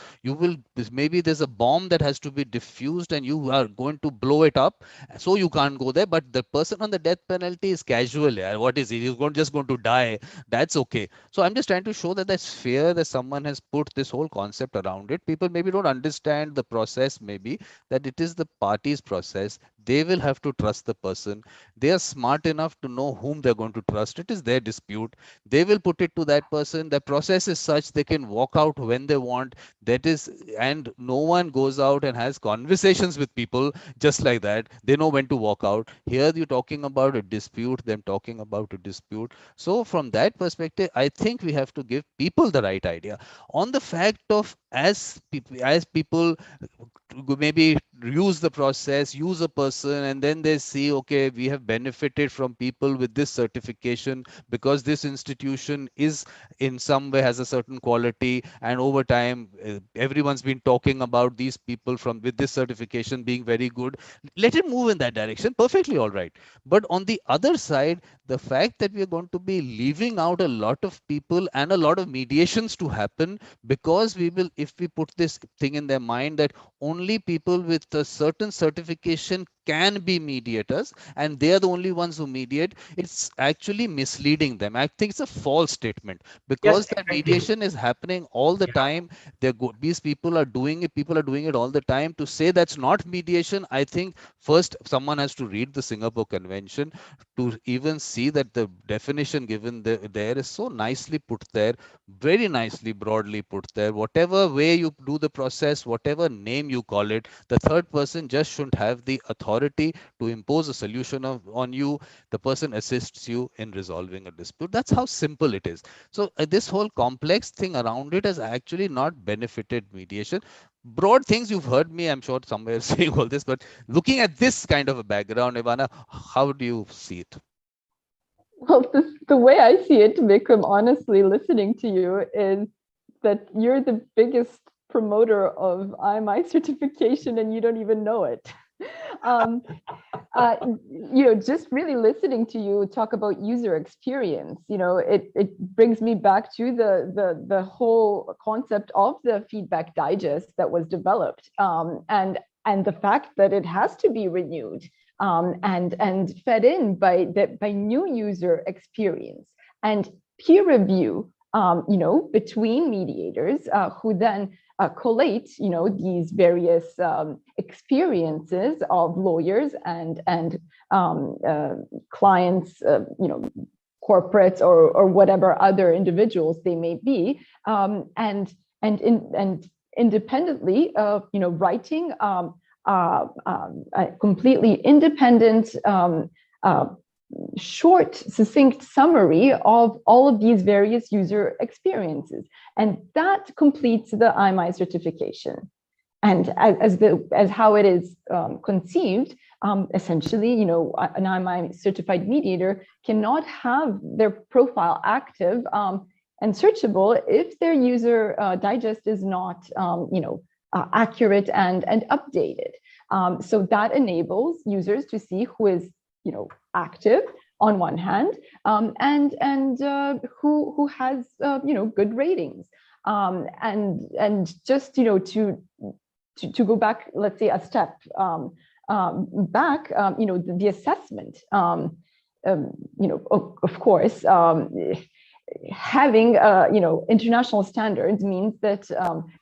Speaker 1: Maybe there's a bomb that has to be diffused and you are going to blow it up, so you can't go there. But the person on the death penalty is casual. What is he? He's just going to die. That's okay. So I'm just trying to show that that's fear that someone has put this whole concept around it. People maybe don't understand the process, maybe that it is the party's process. they will have to trust the person. They are smart enough to know whom they're going to trust. It is their dispute. They will put it to that person. The process is such they can walk out when they want. That is, and no one goes out and has conversations with people just like that. They know when to walk out. Here you're talking about a dispute, them talking about a dispute. So from that perspective, I think we have to give people the right idea on the fact of as people maybe use the process, use a person, and then they see, okay, we have benefited from people with this certification because this institution is in some way has a certain quality, and over time everyone's been talking about these people from with this certification being very good. Let it move in that direction, perfectly all right. But on the other side, the fact that we are going to be leaving out a lot of people and a lot of mediations to happen, because we will, if we put this thing in their mind that only people with a certain certification can be mediators and they are the only ones who mediate, it's actually misleading them. I think it's a false statement,
Speaker 3: Yes,
Speaker 1: because that
Speaker 3: exactly.
Speaker 1: mediation is happening all the
Speaker 3: Yeah.
Speaker 1: time. These people are doing it, people are doing it all the time. To say that's not mediation, I think first someone has to read the Singapore Convention to even see that the definition given there is so nicely put there, very nicely broadly put there. Whatever way you do the process, whatever name you call it, the third person just shouldn't have the authority to impose a solution on you. The person assists you in resolving a dispute. That's how simple it is. So this whole complex thing around it has actually not benefited mediation. Broad things you've heard me, I'm sure, somewhere saying all this, but looking at this kind of a background, Ivana, how do you see it?
Speaker 2: Well, the way I see it, Vikram, honestly, listening to you, is that you're the biggest promoter of IMI certification and you don't even know it. um, just really listening to you talk about user experience, it brings me back to the whole concept of the feedback digest that was developed, and the fact that it has to be renewed, and fed in by new user experience and peer review, between mediators, who then collate, these various experiences of lawyers and clients, corporates or whatever other individuals they may be, and independently, writing a completely independent, short, succinct summary of all of these various user experiences. And that completes the IMI certification. And as how it is conceived, essentially, an IMI certified mediator cannot have their profile active and searchable if their user digest is not, accurate and updated. So that enables users to see who is, active on one hand, and who has, good ratings, and just, to go back, let's say a step back, the assessment, of course, having, international standards means that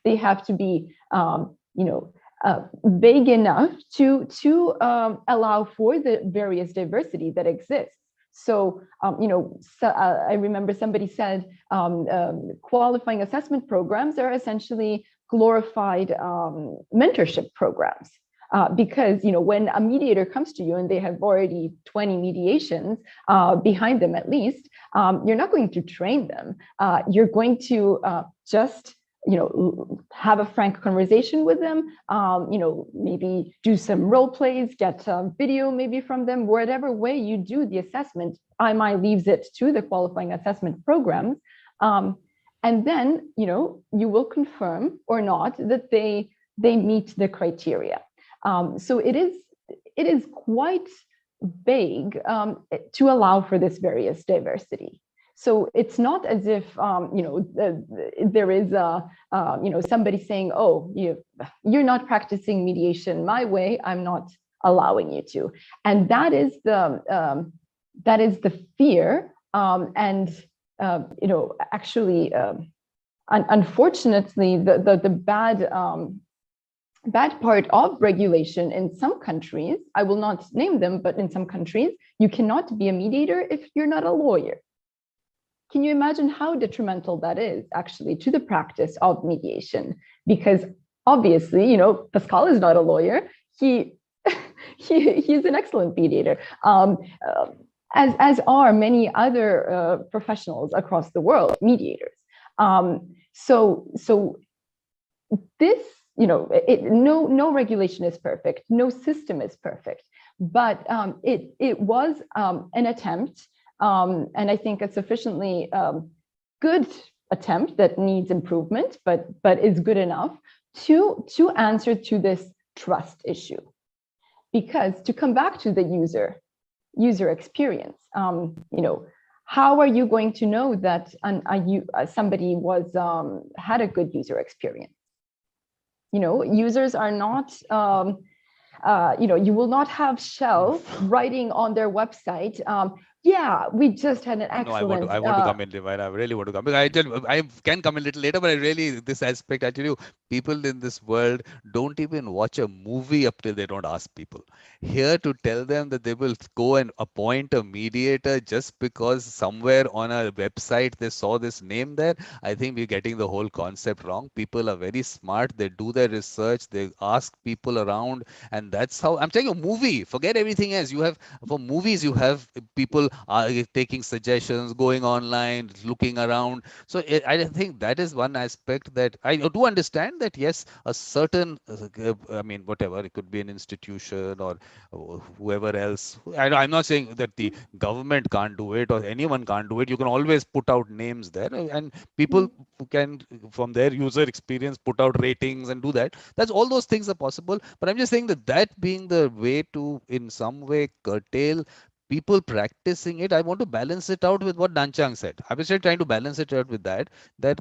Speaker 2: they have to be, vague enough to allow for the various diversity that exists. So, I remember somebody said qualifying assessment programs are essentially glorified mentorship programs. Because, when a mediator comes to you and they have already 20 mediations behind them at least, you're not going to train them. You're going to just have a frank conversation with them, maybe do some role plays, get a video maybe from them, whatever way you do the assessment. IMI leaves it to the qualifying assessment programs. And then, you will confirm or not that they meet the criteria. So it is quite vague to allow for this various diversity. So it's not as if there is somebody saying, "Oh, you're not practicing mediation my way. I'm not allowing you to," and that is the fear, and actually, unfortunately, the bad bad part of regulation in some countries, I will not name them, but in some countries, you cannot be a mediator if you're not a lawyer. Can you imagine how detrimental that is actually to the practice of mediation? Because obviously, Pascal is not a lawyer. He's an excellent mediator, as are many other professionals across the world, mediators. So this, no regulation is perfect, no system is perfect, but it was an attempt, and I think a sufficiently good attempt that needs improvement, but is good enough to answer to this trust issue. Because to come back to the user experience, how are you going to know that somebody had a good user experience? Users are not, you will not have Shell writing on their website, yeah, we just had an excellent.
Speaker 1: No, I want to come in, Divine. I really want to come. I can come in a little later, but this aspect, I tell you, people in this world don't even watch a movie up till they don't ask people. Here to tell them that they will go and appoint a mediator just because somewhere on a website they saw this name there, I think we're getting the whole concept wrong. People are very smart. They do their research. They ask people around, and that's how I'm telling you. Movie, forget everything else. You have for movies, you have people are taking suggestions, going online, looking around. So I think that is one aspect that I do understand that, yes, a certain, I mean, whatever, it could be an institution or whoever else. I'm not saying that the government can't do it or anyone can't do it. You can always put out names there, and people who can, from their user experience, put out ratings and do that. That's all those things are possible. But I'm just saying that being the way to, in some way, curtail people practicing it, I want to balance it out with what Nanchang said. I was just trying to balance it out with that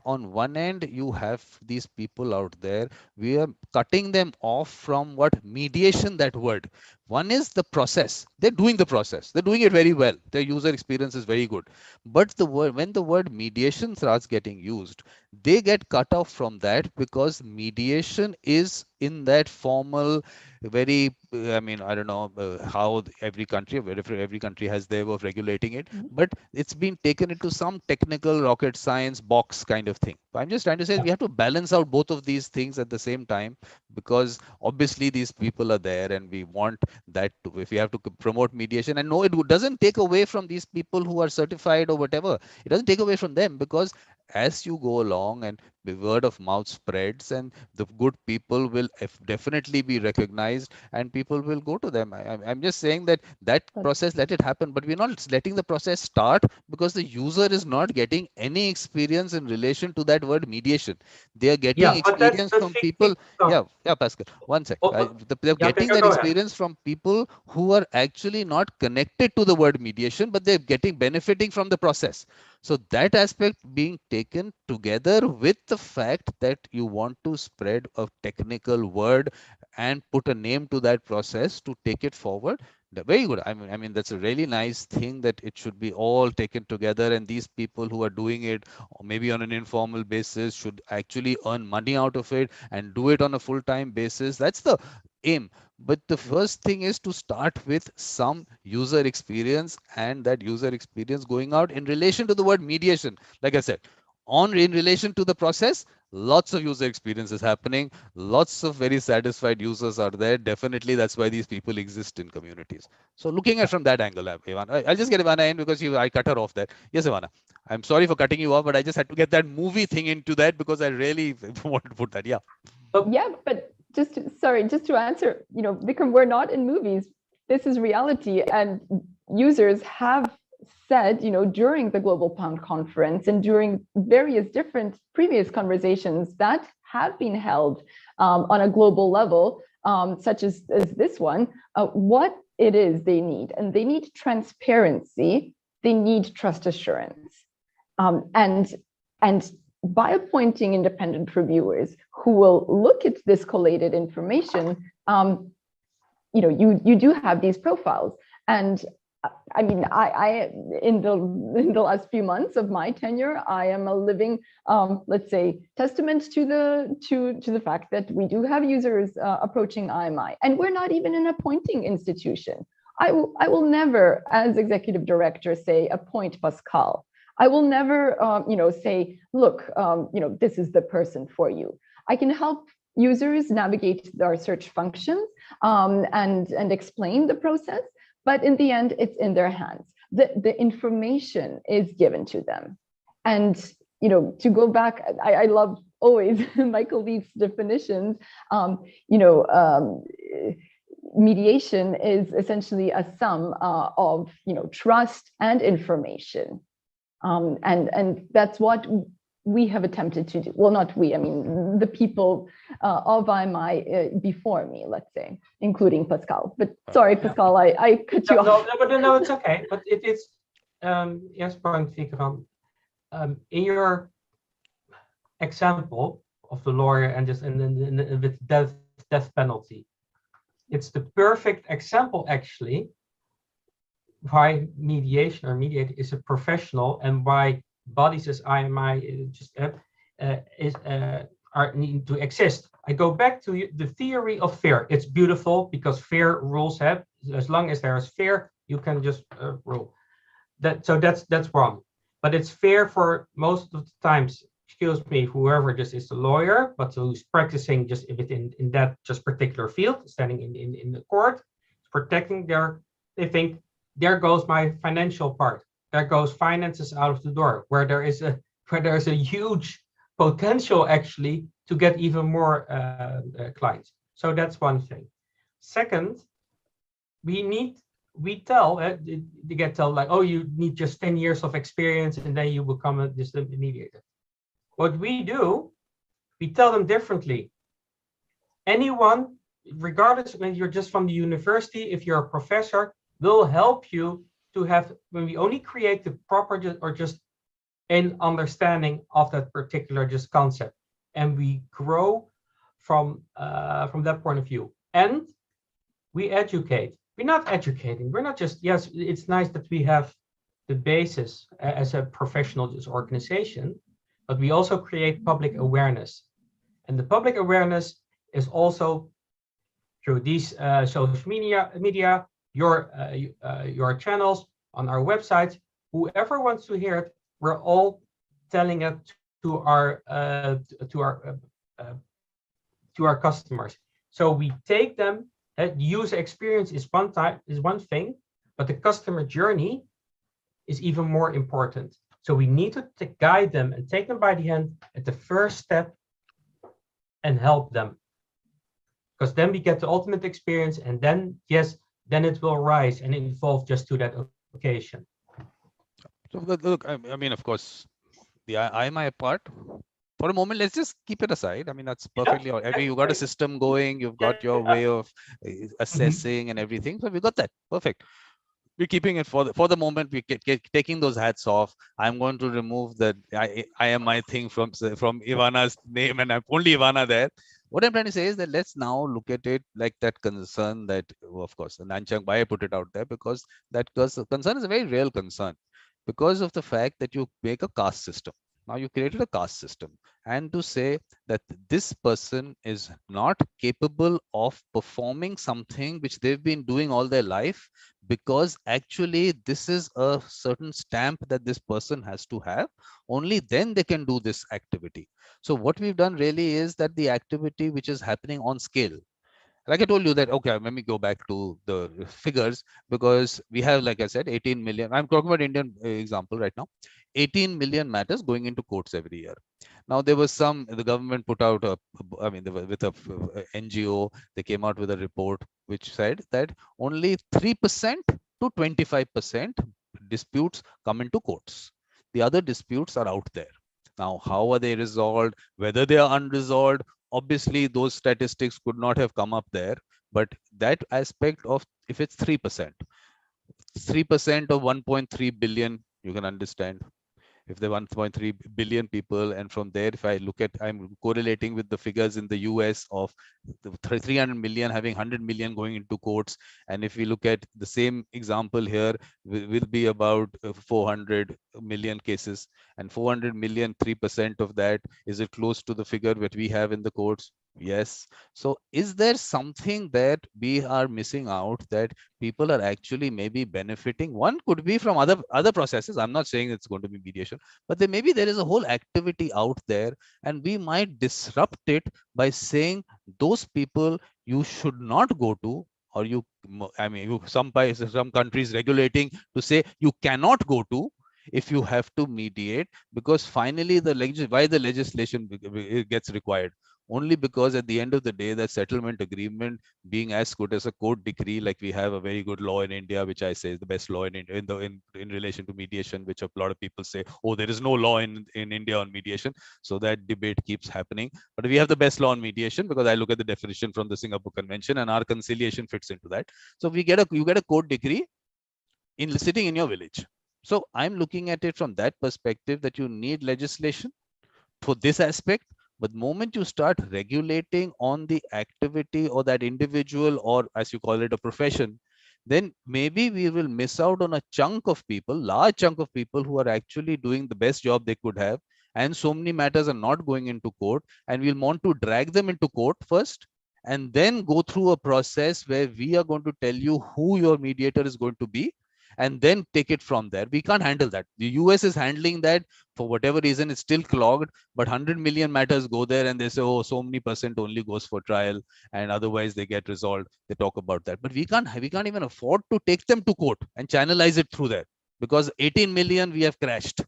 Speaker 1: on one end, you have these people out there, we are cutting them off from what mediation, that word. One is the process. They're doing the process. They're doing it very well. Their user experience is very good. But when the word mediation starts getting used, they get cut off from that because mediation is in that formal, very, I mean, I don't know how every country has their way of regulating it, but it's been taken into some technical rocket science box kind of thing. I'm just trying to say we have to balance out both of these things at the same time, because obviously these people are there and we want that to, if we have to promote mediation, and no, it doesn't take away from these people who are certified or whatever. It doesn't take away from them, because as you go along and the word of mouth spreads, and the good people will definitely be recognized and people will go to them. I'm just saying that process, let it happen, but we're not letting the process start because the user is not getting any experience in relation to that word mediation. They are getting experience from people. Yeah, Pascal, one sec. They're getting that experience from people who are actually not connected to the word mediation, but they're benefiting from the process. So that aspect being taken together with the fact that you want to spread a technical word and put a name to that process to take it forward, very good. I mean, that's a really nice thing, that it should be all taken together, and these people who are doing it maybe on an informal basis should actually earn money out of it and do it on a full-time basis. That's the aim. But the first thing is to start with some user experience, and that user experience going out in relation to the word mediation. Like I said, in relation to the process, lots of user experience is happening. Lots of very satisfied users are there. Definitely, that's why these people exist in communities. So looking at from that angle, Ivana, I'll just get Ivana in because I cut her off there. Yes, Ivana, I'm sorry for cutting you off, but I just had to get that movie thing into that because I really wanted to put that. Yeah.
Speaker 2: Yeah, but just to answer, Vikram, we're not in movies. This is reality, and users have said, during the Global Pound Conference and during various different previous conversations that have been held on a global level, such as this one, what it is they need. And they need transparency, they need trust assurance. And by appointing independent reviewers who will look at this collated information, you do have these profiles. And I mean, I in the last few months of my tenure, I am a living, let's say, testament to the fact that we do have users approaching IMI, and we're not even an appointing institution. I will never, as executive director, say appoint Pascal. I will never, say, look, this is the person for you. I can help users navigate our search functions and explain the process, but in the end, it's in their hands. The information is given to them. And to go back, I love always Michael Leith's definitions. Mediation is essentially a sum of trust and information, and that's what we have attempted to do. Well, not we, I mean the people of IMI before me, let's say, including Pascal. But sorry, Pascal, I cut you off.
Speaker 3: No, it's okay. But it's yes, point Vikram. In your example of the lawyer and just with death penalty, it's the perfect example actually why mediation or mediator is a professional, and why bodies as IMI are need to exist. I go back to the theory of fair. It's beautiful because fair rules have, as long as there is fair, you can just rule. That's wrong. But it's fair for most of the times. Excuse me, whoever just is a lawyer, but who's practicing just within in that just particular field, standing in the court, protecting they think, there goes my financial part. There goes finances out of the door, where there is a huge potential actually to get even more clients. So that's one thing. Second, we tell they get told like, oh, you need just 10 years of experience and then you become a mediator. What we do, we tell them differently. Anyone, regardless when you're just from the university, if you're a professor, will help you to have, when we only create the proper or just an understanding of that particular just concept, and we grow from that point of view. And we educate. We're not educating. We're not just, yes, it's nice that we have the basis as a professional just organization, but we also create public awareness. And the public awareness is also through these social media, your channels, on our website. Whoever wants to hear it, we're all telling it to our customers. So we take them. User experience is one thing, but the customer journey is even more important. So we need to guide them and take them by the hand at the first step and help them. Because then we get the ultimate experience, and then, yes, then it will rise and evolve just to that occasion.
Speaker 1: So look, I mean, of course, the IMI part, for a moment, let's just keep it aside. I mean, that's perfectly all. I mean, you've got a system going, you've got your way of assessing and everything. So we got that. Perfect. We're keeping it for the moment. We taking those hats off. I'm going to remove the IMI thing from Ivana's name, and I'm only Ivana there. What I'm trying to say is that let's now look at it like that concern that, of course, and Nanchang Bai put it out there, because that concern is a very real concern because of the fact that you make a caste system. Now you created a caste system, and to say that this person is not capable of performing something which they've been doing all their life, because actually this is a certain stamp that this person has to have, only then they can do this activity. So what we've done really is that the activity which is happening on scale, like I told you that, okay, let me go back to the figures, because we have, like I said, 18 million. I'm talking about Indian example right now. 18 million matters going into courts every year. Now there was the government put out with a NGO, they came out with a report which said that only 3% to 25% disputes come into courts. The other disputes are out there. Now, how are they resolved? Whether they are unresolved, obviously those statistics could not have come up there, but that aspect of, if it's 3% of 1.3 billion, you can understand if there are 1.3 billion people, and from there, if I look at, I'm correlating with the figures in the US of 300 million having 100 million going into courts. And if we look at the same example here, will be about 400 million cases, and 400 million, 3% of that, is it close to the figure that we have in the courts? Yes. So is there something that we are missing out that people are actually maybe benefiting? One could be from other processes. I'm not saying it's going to be mediation, but maybe there is a whole activity out there, and we might disrupt it by saying those people you should not go to, or I mean, some countries regulating to say you cannot go to if you have to mediate, because finally why the legislation gets required? Only because at the end of the day, that settlement agreement being as good as a court decree, like we have a very good law in India, which I say is the best law in India in relation to mediation, which a lot of people say, oh, there is no law in India on mediation. So that debate keeps happening. But we have the best law on mediation because I look at the definition from the Singapore Convention, and our conciliation fits into that. So you get a court decree sitting in your village. So I'm looking at it from that perspective, that you need legislation for this aspect. But the moment you start regulating on the activity or that individual, or as you call it, a profession, then maybe we will miss out on a chunk of people, large chunk of people who are actually doing the best job they could have. And so many matters are not going into court, and we'll want to drag them into court first, and then go through a process where we are going to tell you who your mediator is going to be, and then take it from there. We can't handle that. The US is handling that. For whatever reason, it's still clogged, but 100 million matters go there, and they say, oh, so many percent only goes for trial, and otherwise they get resolved. They talk about that. But we can't even afford to take them to court and channelize it through there, because 18 million we have crashed.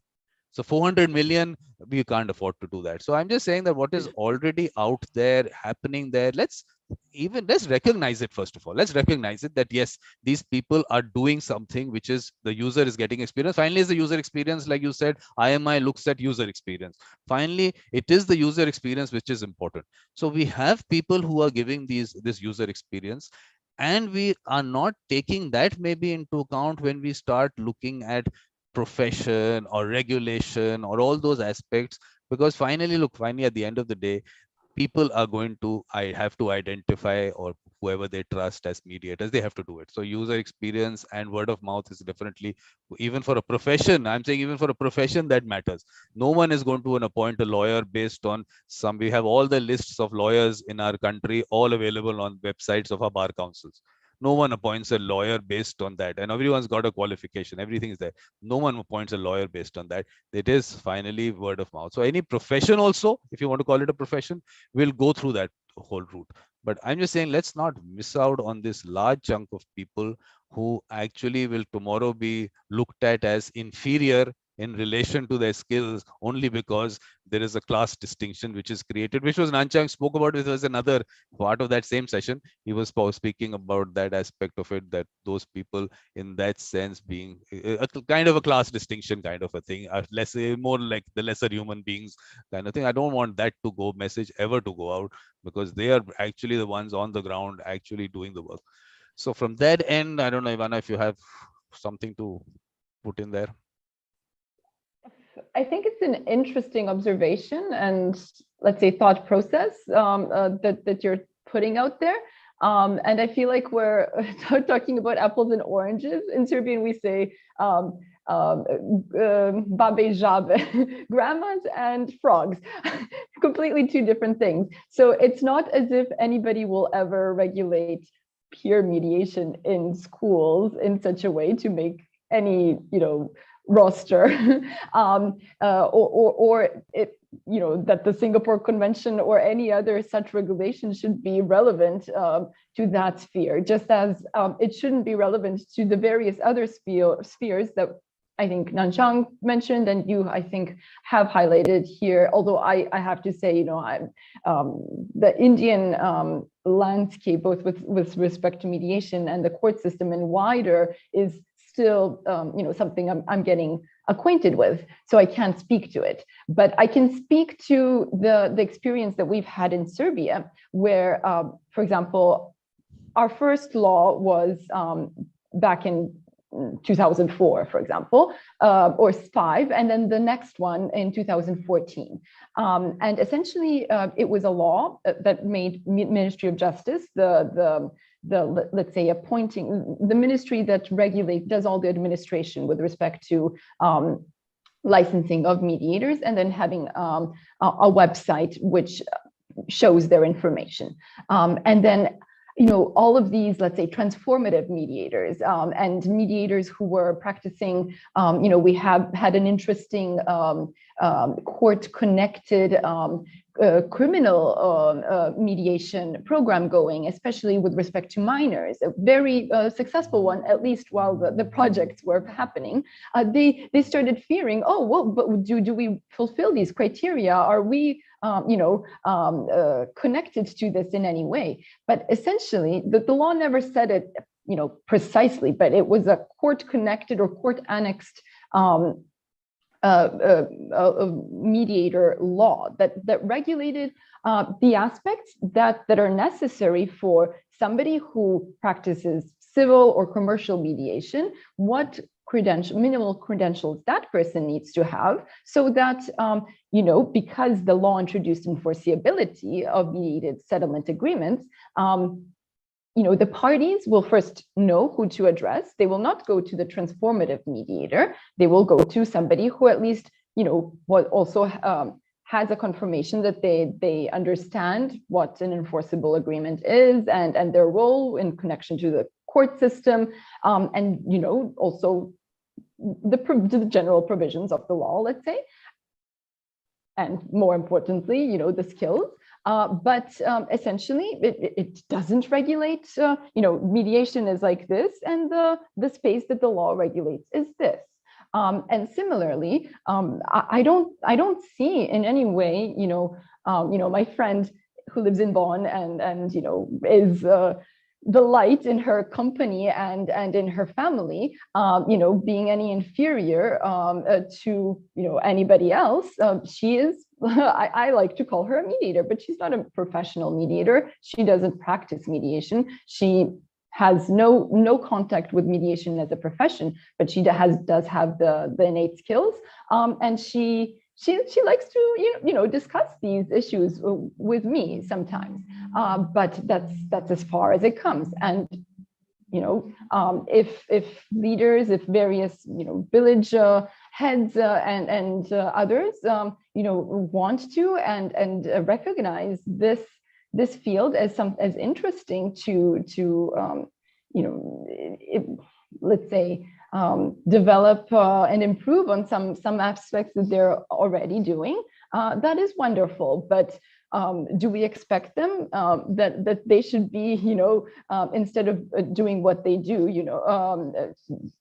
Speaker 1: So 400 million, we can't afford to do that. So I'm just saying that what is already out there, happening there, let's recognize it. First of all, let's recognize it, that yes, these people are doing something which is the user is getting experience. Finally, is the user experience, like you said, IMI looks at user experience. Finally, it is the user experience which is important. So we have people who are giving this user experience, and we are not taking that maybe into account when we start looking at profession or regulation or all those aspects. Because finally at the end of the day, people are going to have to identify, or whoever they trust as mediators, they have to do it. So user experience and word of mouth is definitely, even for a profession, I'm saying even for a profession, that matters. No one is going to appoint a lawyer based on we have all the lists of lawyers in our country, all available on websites of our bar councils. No one appoints a lawyer based on that, and everyone's got a qualification, everything is there. No one appoints a lawyer based on that. It is finally word of mouth. So any profession also, if you want to call it a profession, will go through that whole route. But I'm just saying, let's not miss out on this large chunk of people who actually will tomorrow be looked at as inferior in relation to their skills, only because there is a class distinction which is created, which was Nanchang spoke about. It was another part of that same session. He was speaking about that aspect of it, that those people in that sense being a kind of a class distinction kind of a thing, more like the lesser human beings kind of thing. I don't want that to go message ever to go out, because they are actually the ones on the ground actually doing the work. So from that end, I don't know, Ivana, if you have something to put in there.
Speaker 2: I think it's an interesting observation and, let's say, thought process that you're putting out there. And I feel like we're talking about apples and oranges. In Serbian, we say babe žabe, grandmas and frogs, completely two different things. So it's not as if anybody will ever regulate peer mediation in schools in such a way to make any, roster or it, that the Singapore Convention or any other such regulation should be relevant to that sphere, just as it shouldn't be relevant to the various other spheres that I think Nanchang mentioned and you, I think, have highlighted here. Although I have to say, the Indian landscape, both with respect to mediation and the court system and wider, is still something I'm getting acquainted with, so I can't speak to it. But I can speak to the experience that we've had in Serbia, where, for example, our first law was back in 2004, for example, or 5, and then the next one in 2014. And essentially, it was a law that made Ministry of Justice the let's say appointing the ministry that does all the administration with respect to licensing of mediators, and then having a website which shows their information. And then, all of these, let's say, transformative mediators and mediators who were practicing, we have had an interesting court-connected criminal mediation program going, especially with respect to minors, a very successful one, at least while the projects were happening. They started fearing, oh, well, but do we fulfill these criteria? Are we connected to this in any way? But essentially, the law never said it, precisely, but it was a court-connected or court-annexed mediator law that regulated the aspects that are necessary for somebody who practices civil or commercial mediation, what minimal credentials that person needs to have, so that, because the law introduced enforceability of mediated settlement agreements, the parties will first know who to address. They will not go to the transformative mediator. They will go to somebody who at least, what also has a confirmation that they understand what an enforceable agreement is and their role in connection to the court system, and, also the general provisions of the law, let's say, and more importantly, the skills. But essentially, it doesn't regulate, mediation is like this, and the space that the law regulates is this. And similarly, I don't see in any way, my friend who lives in Bonn and is the light in her company and in her family, being any inferior to anybody else. She is. I like to call her a mediator, but she's not a professional mediator. She doesn't practice mediation. She has no contact with mediation as a profession, but she does have the innate skills, and she likes to discuss these issues with me sometimes, but that's as far as it comes. And if leaders, if various village heads and others want to and recognize this field as interesting to let's say develop and improve on some aspects that they're already doing, that is wonderful. But do we expect them that they should be, instead of doing what they do,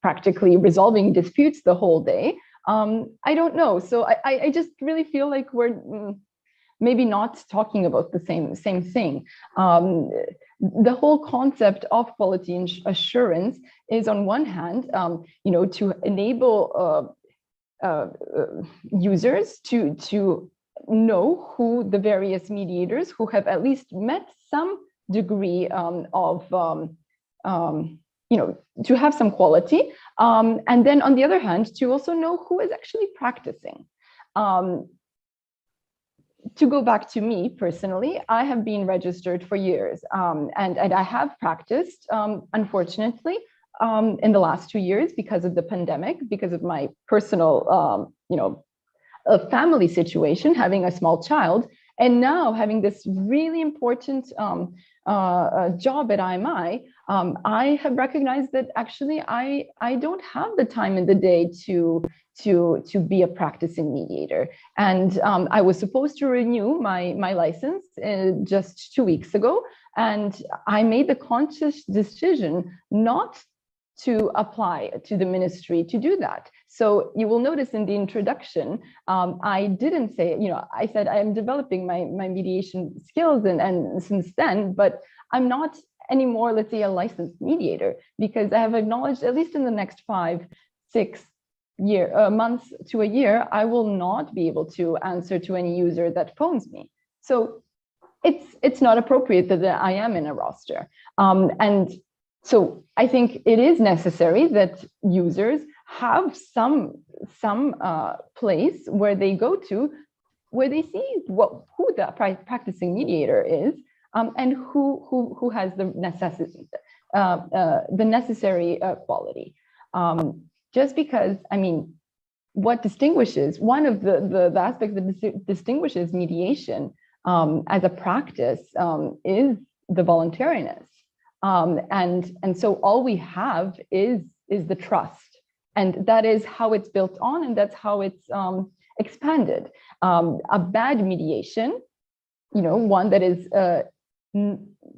Speaker 2: practically resolving disputes the whole day? I don't know. So I just really feel like we're maybe not talking about the same thing. The whole concept of quality assurance is, on one hand, to enable users to know who the various mediators who have at least met some degree of, to have some quality. And then on the other hand, to also know who is actually practicing. To go back to me personally, I have been registered for years, and I have practiced, unfortunately, in the last 2 years because of the pandemic, because of my personal, family situation, having a small child, and now having this really important job at IMI. I have recognized that actually I don't have the time in the day to be a practicing mediator. And I was supposed to renew my license just 2 weeks ago, and I made the conscious decision not to apply to the ministry to do that. So you will notice in the introduction, I didn't say, I said I am developing my mediation skills and since then, but I'm not anymore, let's say, a licensed mediator, because I have acknowledged, at least in the next 5-6 months to a year, I will not be able to answer to any user that phones me. So it's not appropriate that I am in a roster. And So I think it is necessary that users have some place where they go to, where they see who the practicing mediator is, and who has the necessary quality. Just because, I mean, what distinguishes, one of the aspects that distinguishes mediation as a practice is the voluntariness. And so all we have is the trust. And that is how it's built on, and that's how it's expanded. A bad mediation, one that is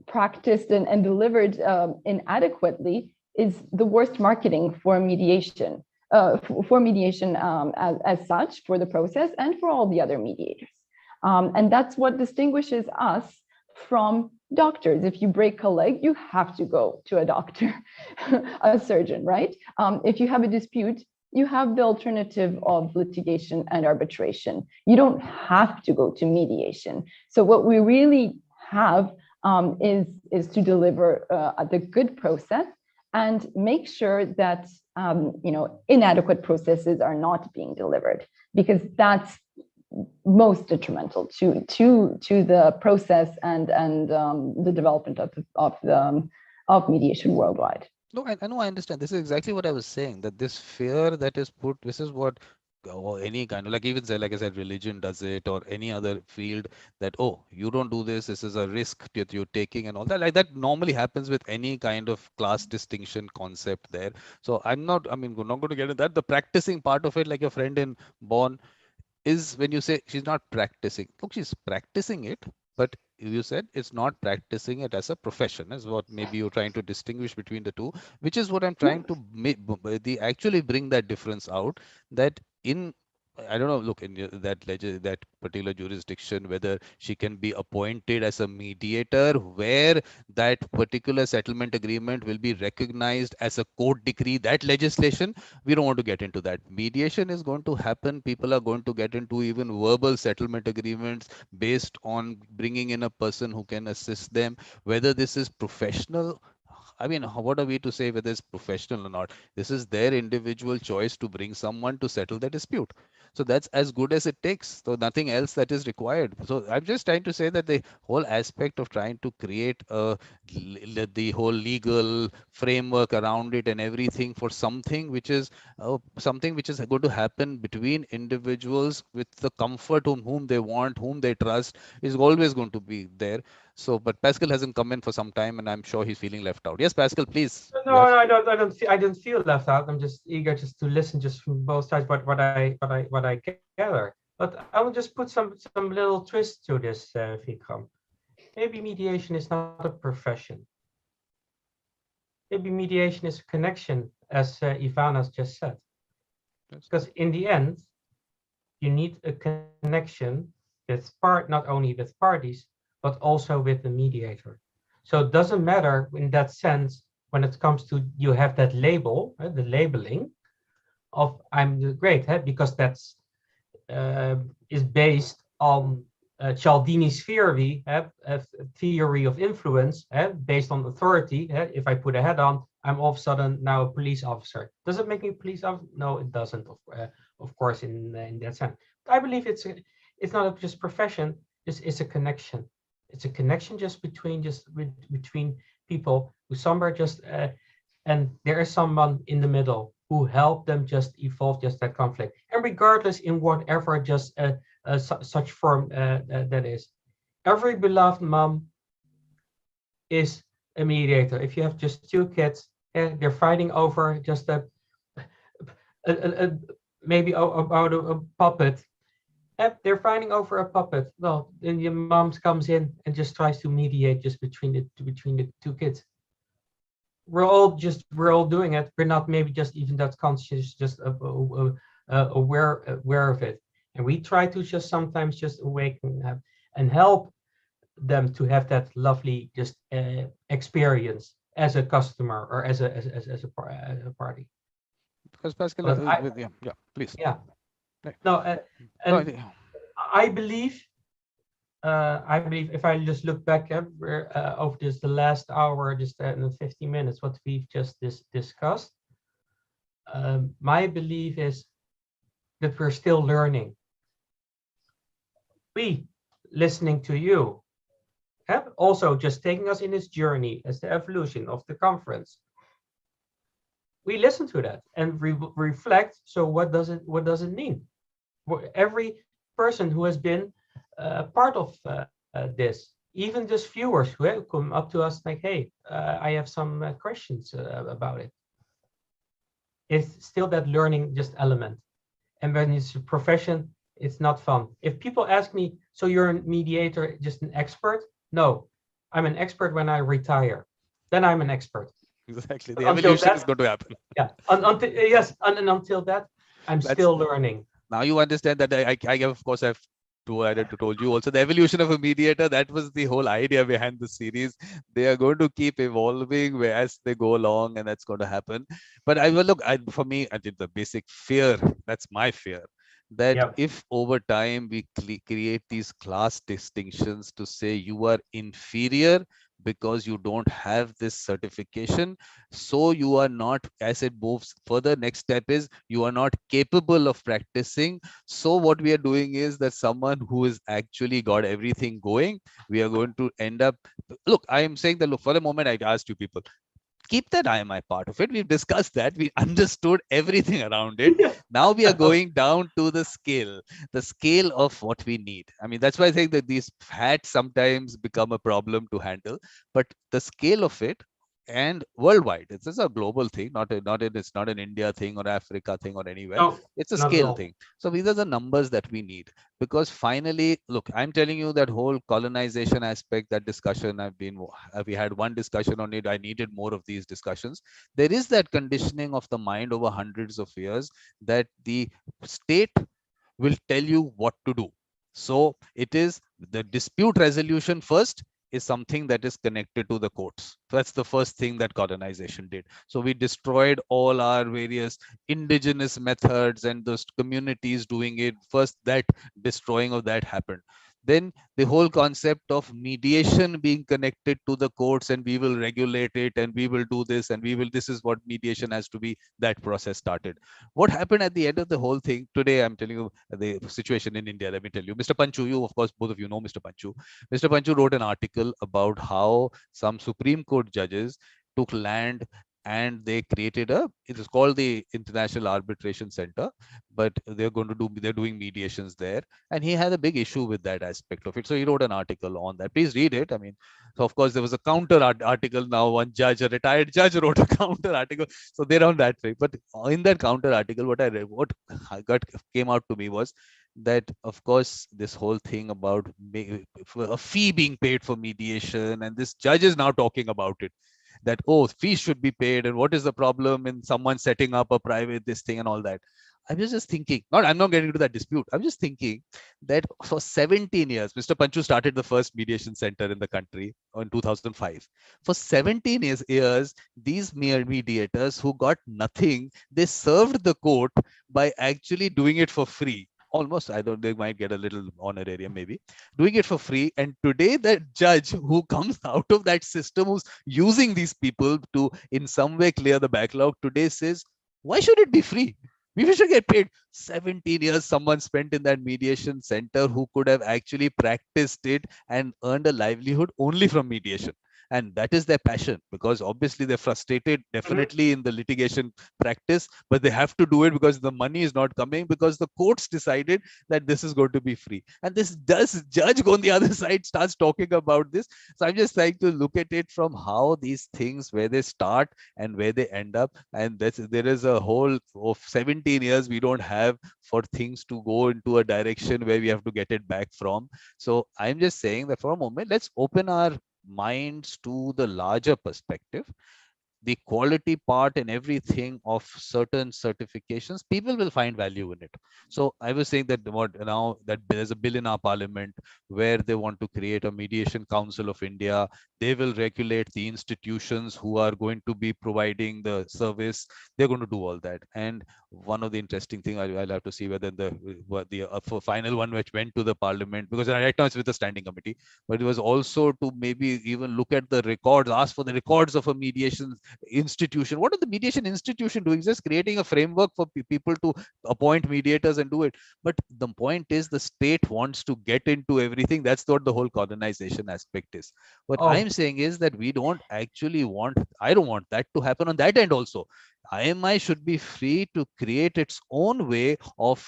Speaker 2: practiced and delivered inadequately, is the worst marketing for mediation, as such, for the process and for all the other mediators. And that's what distinguishes us from doctors. If you break a leg, you have to go to a doctor, a surgeon, right? If you have a dispute, you have the alternative of litigation and arbitration. You don't have to go to mediation. So what we really have is to deliver the good process and make sure that inadequate processes are not being delivered, because that's most detrimental to the process and the development of mediation worldwide.
Speaker 1: No, I know, I understand. This is exactly what I was saying, that this fear that is put, this is what, or any kind of, like even say, like I said, religion does it, or any other field, that, oh, you don't do this, this is a risk that you're taking and all that. Like that normally happens with any kind of class distinction concept there. So we're not going to get into that. The practicing part of it, like your friend in Bonn, is when you say she's not practicing. Look, she's practicing it, but you said it's not practicing it as a profession, is what maybe you're trying to distinguish between the two, which is what I'm trying to actually bring that difference out, that in, I don't know, look, in that particular jurisdiction, whether she can be appointed as a mediator, where that particular settlement agreement will be recognized as a court decree, that legislation, we don't want to get into that. Mediation is going to happen. People are going to get into even verbal settlement agreements based on bringing in a person who can assist them. Whether this is professional, I mean, what are we to say whether it's professional or not? This is their individual choice to bring someone to settle the dispute. So that's as good as it takes. So nothing else that is required. So I'm just trying to say that the whole aspect of trying to create the whole legal framework around it and everything for something which is going to happen between individuals with the comfort on whom they want, whom they trust, is always going to be there. So, but Pascal hasn't come in for some time, and I'm sure he's feeling left out. Yes, Pascal, please.
Speaker 3: No, I don't feel left out. I'm just eager just to listen just from both sides what I gather. But I will just put some little twist to this, Vikram. Maybe mediation is not a profession. Maybe mediation is a connection, as Ivana's just said. Because in the end, you need a connection not only with parties, but also with the mediator. So it doesn't matter in that sense when it comes to you have that label, the labeling of I'm great, because that's is based on Cialdini's theory, theory of influence, based on authority. If I put a hat on, I'm all of a sudden now a police officer. Does it make me a police officer? No, it doesn't. Of course, in that sense. I believe it's not just profession. It's a connection. It's a connection just between people who somewhere just and there is someone in the middle who helped them just evolve just that conflict. And regardless in whatever just such form that is, every beloved mom is a mediator. If you have just two kids, they're fighting over just maybe about a puppet. They're fighting over a puppet. Well, then your mom comes in and just tries to mediate just between the two kids. We're all doing it. We're not maybe just even that conscious, just aware of it. And we try to just sometimes just awaken and help them to have that lovely just experience as a customer or as a party.
Speaker 1: Because Pascal, please.
Speaker 3: Yeah. No, I believe I believe if I just look back at over the last hour, just 50 minutes, what we've just discussed, my belief is that we're still learning. We, listening to you, have also just taking us in this journey as the evolution of the conference. We listen to that and reflect. So what does it mean? Every person who has been part of this, even just viewers who come up to us like, hey, I have some questions about it. It's still that learning just element. And when it's a profession, it's not fun. If people ask me, so you're a mediator, just an expert? No, I'm an expert when I retire. Then I'm an expert.
Speaker 1: Exactly. The evolution is going to happen.
Speaker 3: Yeah. Until that, I'm still learning.
Speaker 1: Now you understand that I of course have told you also the evolution of a mediator. That was the whole idea behind the series. They are going to keep evolving as they go along, and that's going to happen. But I will look. For me, I did the basic fear. That's my fear. That if over time we create these class distinctions to say you are inferior because you don't have this certification, so you are not, as it moves further, next step is you are not capable of practicing. So what we are doing is that someone who has actually got everything going, we are going to end up, look, I am saying that, look, for the moment I asked you people, keep that IMI part of it. We've discussed that. We understood everything around it. Now we are going down to the scale of what we need. I mean, that's why I think that these hats sometimes become a problem to handle, but the scale of it, and worldwide, it's a global thing, it's not an India thing or Africa thing or anywhere. No, it's a scale thing. So these are the numbers that we need, because finally, look, I'm telling you that whole colonization aspect, that discussion, we had one discussion on it. I needed more of these discussions. There is that conditioning of the mind over hundreds of years that the state will tell you what to do. So it is the dispute resolution first is something that is connected to the courts. So that's the first thing that colonization did. So we destroyed all our various indigenous methods and those communities doing it. First, that destroying of that happened. Then the whole concept of mediation being connected to the courts, and we will regulate it, and we will do this, and this is what mediation has to be. That process started. What happened at the end of the whole thing today? I'm telling you the situation in India. Let me tell you, Mr. Panchu, you, of course, both of you know Mr. Panchu. Mr. Panchu wrote an article about how some Supreme Court judges took land and they created it is called the International Arbitration Center, but they're doing mediations there. And he had a big issue with that aspect of it. So he wrote an article on that. Please read it. I mean, so of course there was a counter article. Now one judge, a retired judge, wrote a counter article. So they're on that way. But in that counter article, what came out to me was that, of course, this whole thing about a fee being paid for mediation, and this judge is now talking about it, that, oh, fees should be paid, and what is the problem in someone setting up a private this thing and all that. I was just thinking, I'm not getting into that dispute. I'm just thinking that for 17 years, Mr. Panchu started the first mediation center in the country in 2005. For 17 years, these mere mediators who got nothing, they served the court by actually doing it for free. Almost, they might get a little honorarium, maybe doing it for free. And today that judge who comes out of that system, who's using these people to in some way clear the backlog, today says, why should it be free? We should get paid. 17 years someone spent in that mediation center who could have actually practiced it and earned a livelihood only from mediation. And that is their passion, because obviously they're frustrated definitely in the litigation practice, but they have to do it because the money is not coming, because the courts decided that this is going to be free. And this judge on the other side starts talking about this. So I'm just trying to look at it from how these things, where they start and where they end up. And there is a whole of 17 years we don't have for things to go into a direction where we have to get it back from. So I'm just saying that for a moment, let's open our minds to the larger perspective, the quality part and everything of certain certifications. People will find value in it. So I was saying that now that there's a bill in our parliament where they want to create a mediation council of India. They will regulate the institutions who are going to be providing the service. They're going to do all that. And one of the interesting thing, I'll have to see whether the final one which went to the parliament, because right now it's with the standing committee, but it was also to maybe even look at the records, ask for the records of a mediation institution. What is the mediation institution doing? Just creating a framework for people to appoint mediators and do it. But the point is, the state wants to get into everything. That's what the whole colonization aspect is. What I'm saying is that we don't actually want, I don't want that to happen on that end also. IMI should be free to create its own way of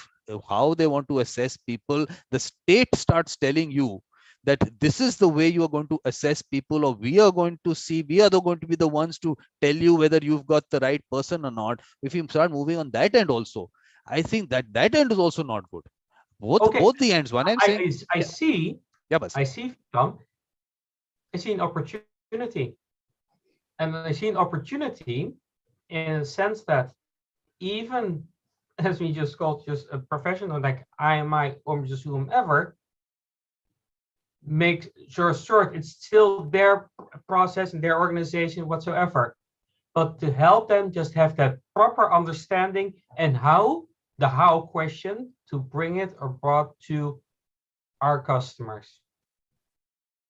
Speaker 1: how they want to assess people. The state starts telling you that this is the way you are going to assess people, or we are going to see, we are going to be the ones to tell you whether you've got the right person or not. If you start moving on that end also, I think that that end is also not good. Both the ends. One end saying,
Speaker 3: I see, Tom, I see an opportunity. And I see an opportunity in a sense that even as we just called just a professional like IMI or just whomever, make sure it's still their process and their organization whatsoever. But to help them just have that proper understanding and the how question to bring it or brought to our customers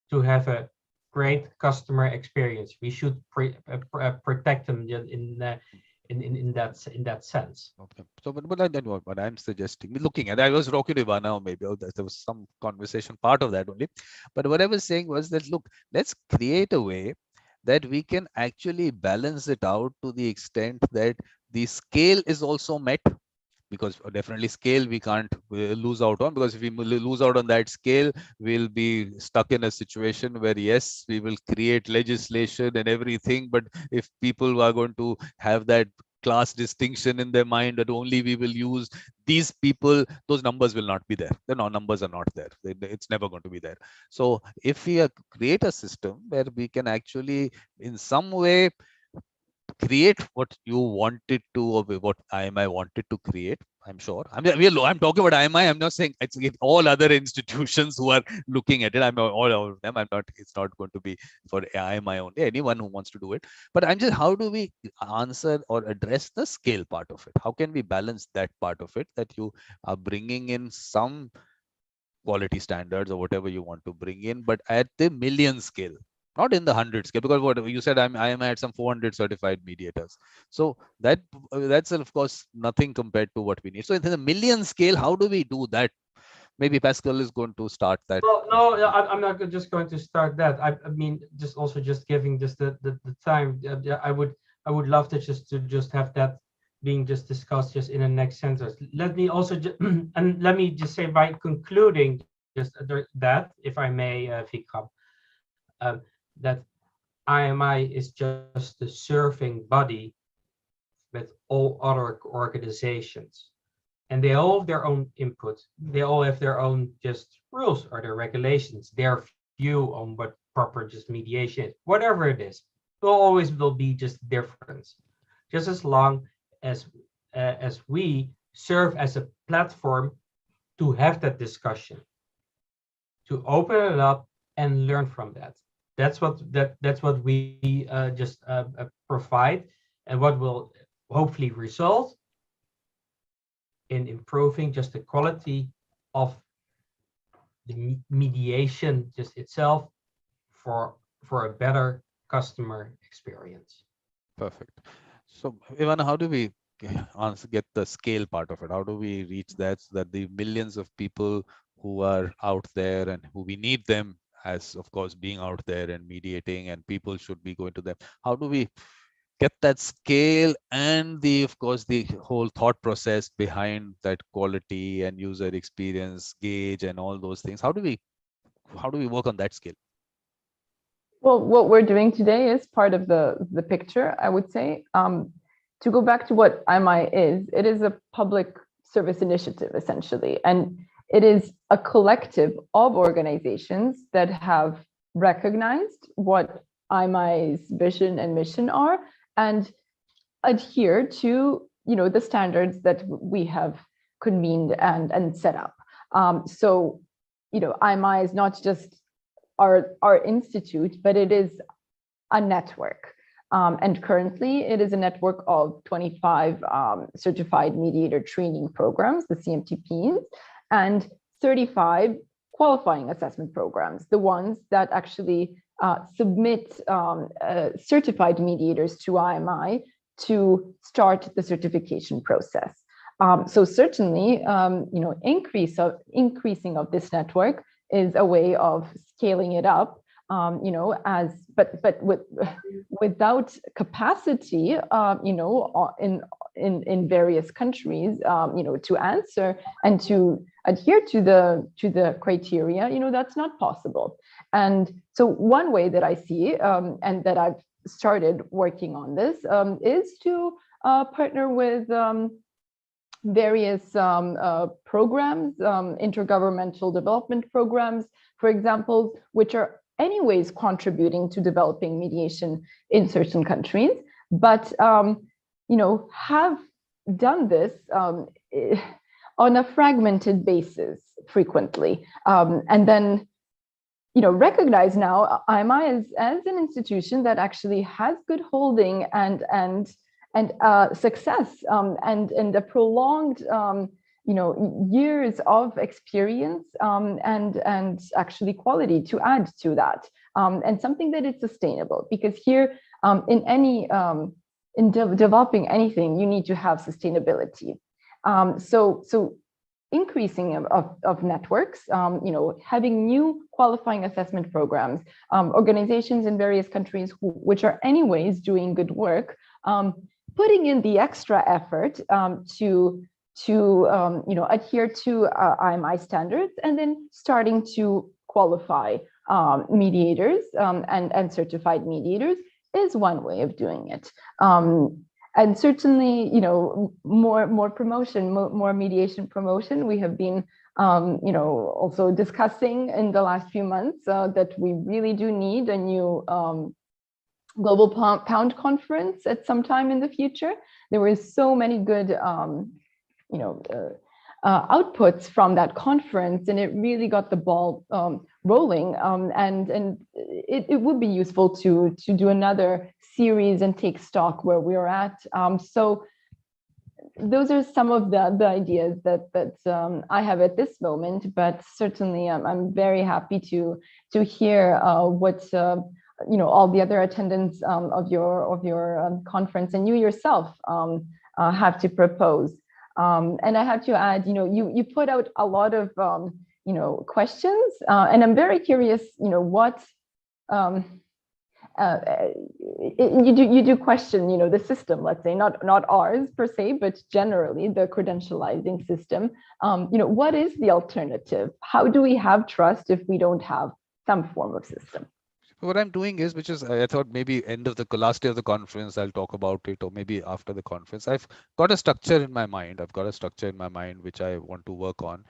Speaker 3: to have a great customer experience. We should protect them in that sense.
Speaker 1: Okay. So, what I'm suggesting, looking at, I was talking to Ivana, maybe there was some conversation part of that only. But what I was saying was that, look, let's create a way that we can actually balance it out to the extent that the scale is also met. Because definitely scale we can't lose out on, because if we lose out on that scale, we'll be stuck in a situation where, yes, we will create legislation and everything, but if people are going to have that class distinction in their mind that only we will use these people, those numbers will not be there. The numbers are not there. It's never going to be there. So if we create a system where we can actually in some way create what you wanted to, or what IMI wanted to create. I'm sure. I'm talking about IMI. I'm not saying it's all other institutions who are looking at it. I'm all of them. I'm not. It's not going to be for IMI only. Anyone who wants to do it. But I'm just, how do we answer or address the scale part of it? How can we balance that part of it, that you are bringing in some quality standards or whatever you want to bring in, but at the million scale, not in the 100 scale, because what you said, I am at some 400 certified mediators. So that's of course nothing compared to what we need. So in the million scale, how do we do that? Maybe Pascal is going to start that.
Speaker 3: Well, no, I'm not just going to start that. I mean, just giving just the time. I would love to just have that being just discussed just in the next sentence. Let me also and let me just say by concluding just that, if I may, Vikram, that IMI is just the serving body with all other organizations. And they all have their own input. They all have their own just rules or their regulations, their view on what proper just mediation is, whatever it is. There always will be just difference. Just as long as we serve as a platform to have that discussion, to open it up and learn from that. That's what we just provide, and what will hopefully result in improving just the quality of the mediation just itself for a better customer experience.
Speaker 1: Perfect. So Ivana, how do we get the scale part of it? How do we reach that, so that the millions of people who are out there and who we need them, as of course being out there and mediating, and people should be going to them, how do we get that scale and of course the whole thought process behind that quality and user experience gauge and all those things? How do we work on that scale?
Speaker 2: Well, what we're doing today is part of the picture, I would say. To go back to what IMI is, it is a public service initiative, essentially. And it is a collective of organizations that have recognized what IMI's vision and mission are, and adhere to the standards that we have convened and set up. So IMI is not just our institute, but it is a network. And currently, it is a network of 25 certified mediator training programs, the CMTPs, and 35 qualifying assessment programs, the ones that actually submit certified mediators to IMI to start the certification process. So certainly, increasing of this network is a way of scaling it up. But without capacity, in various countries, to answer and to adhere to the criteria, that's not possible. And so one way that I see, and that I've started working on this, is to partner with various programs, intergovernmental development programs, for example, which are anyways contributing to developing mediation in certain countries, but have done this on a fragmented basis frequently, and then recognize now IMI as an institution that actually has good holding and success, and a prolonged years of experience, and actually quality to add to that, and something that is sustainable, because here in developing anything, you need to have sustainability. So increasing of networks, having new qualifying assessment programs, organizations in various countries which are anyways doing good work, putting in the extra effort to adhere to IMI standards, and then starting to qualify mediators and certified mediators is one way of doing it. And certainly, more promotion, more mediation promotion. We have been, also discussing in the last few months that we really do need a new Global Pound Conference at some time in the future. There were so many good, outputs from that conference, and it really got the ball rolling. And it would be useful to do another series and take stock where we're at. So those are some of the ideas that I have at this moment, but certainly I'm very happy to hear what all the other attendants of your conference and you yourself have to propose. And I have to add, you put out a lot of questions, and I'm very curious, what you do question, the system, let's say, not ours per se, but generally the credentializing system. What is the alternative? How do we have trust if we don't have some form of system?
Speaker 1: What I'm doing is, which is, I thought maybe end of the last day of the conference, I'll talk about it, or maybe after the conference. I've got a structure in my mind. Which I want to work on,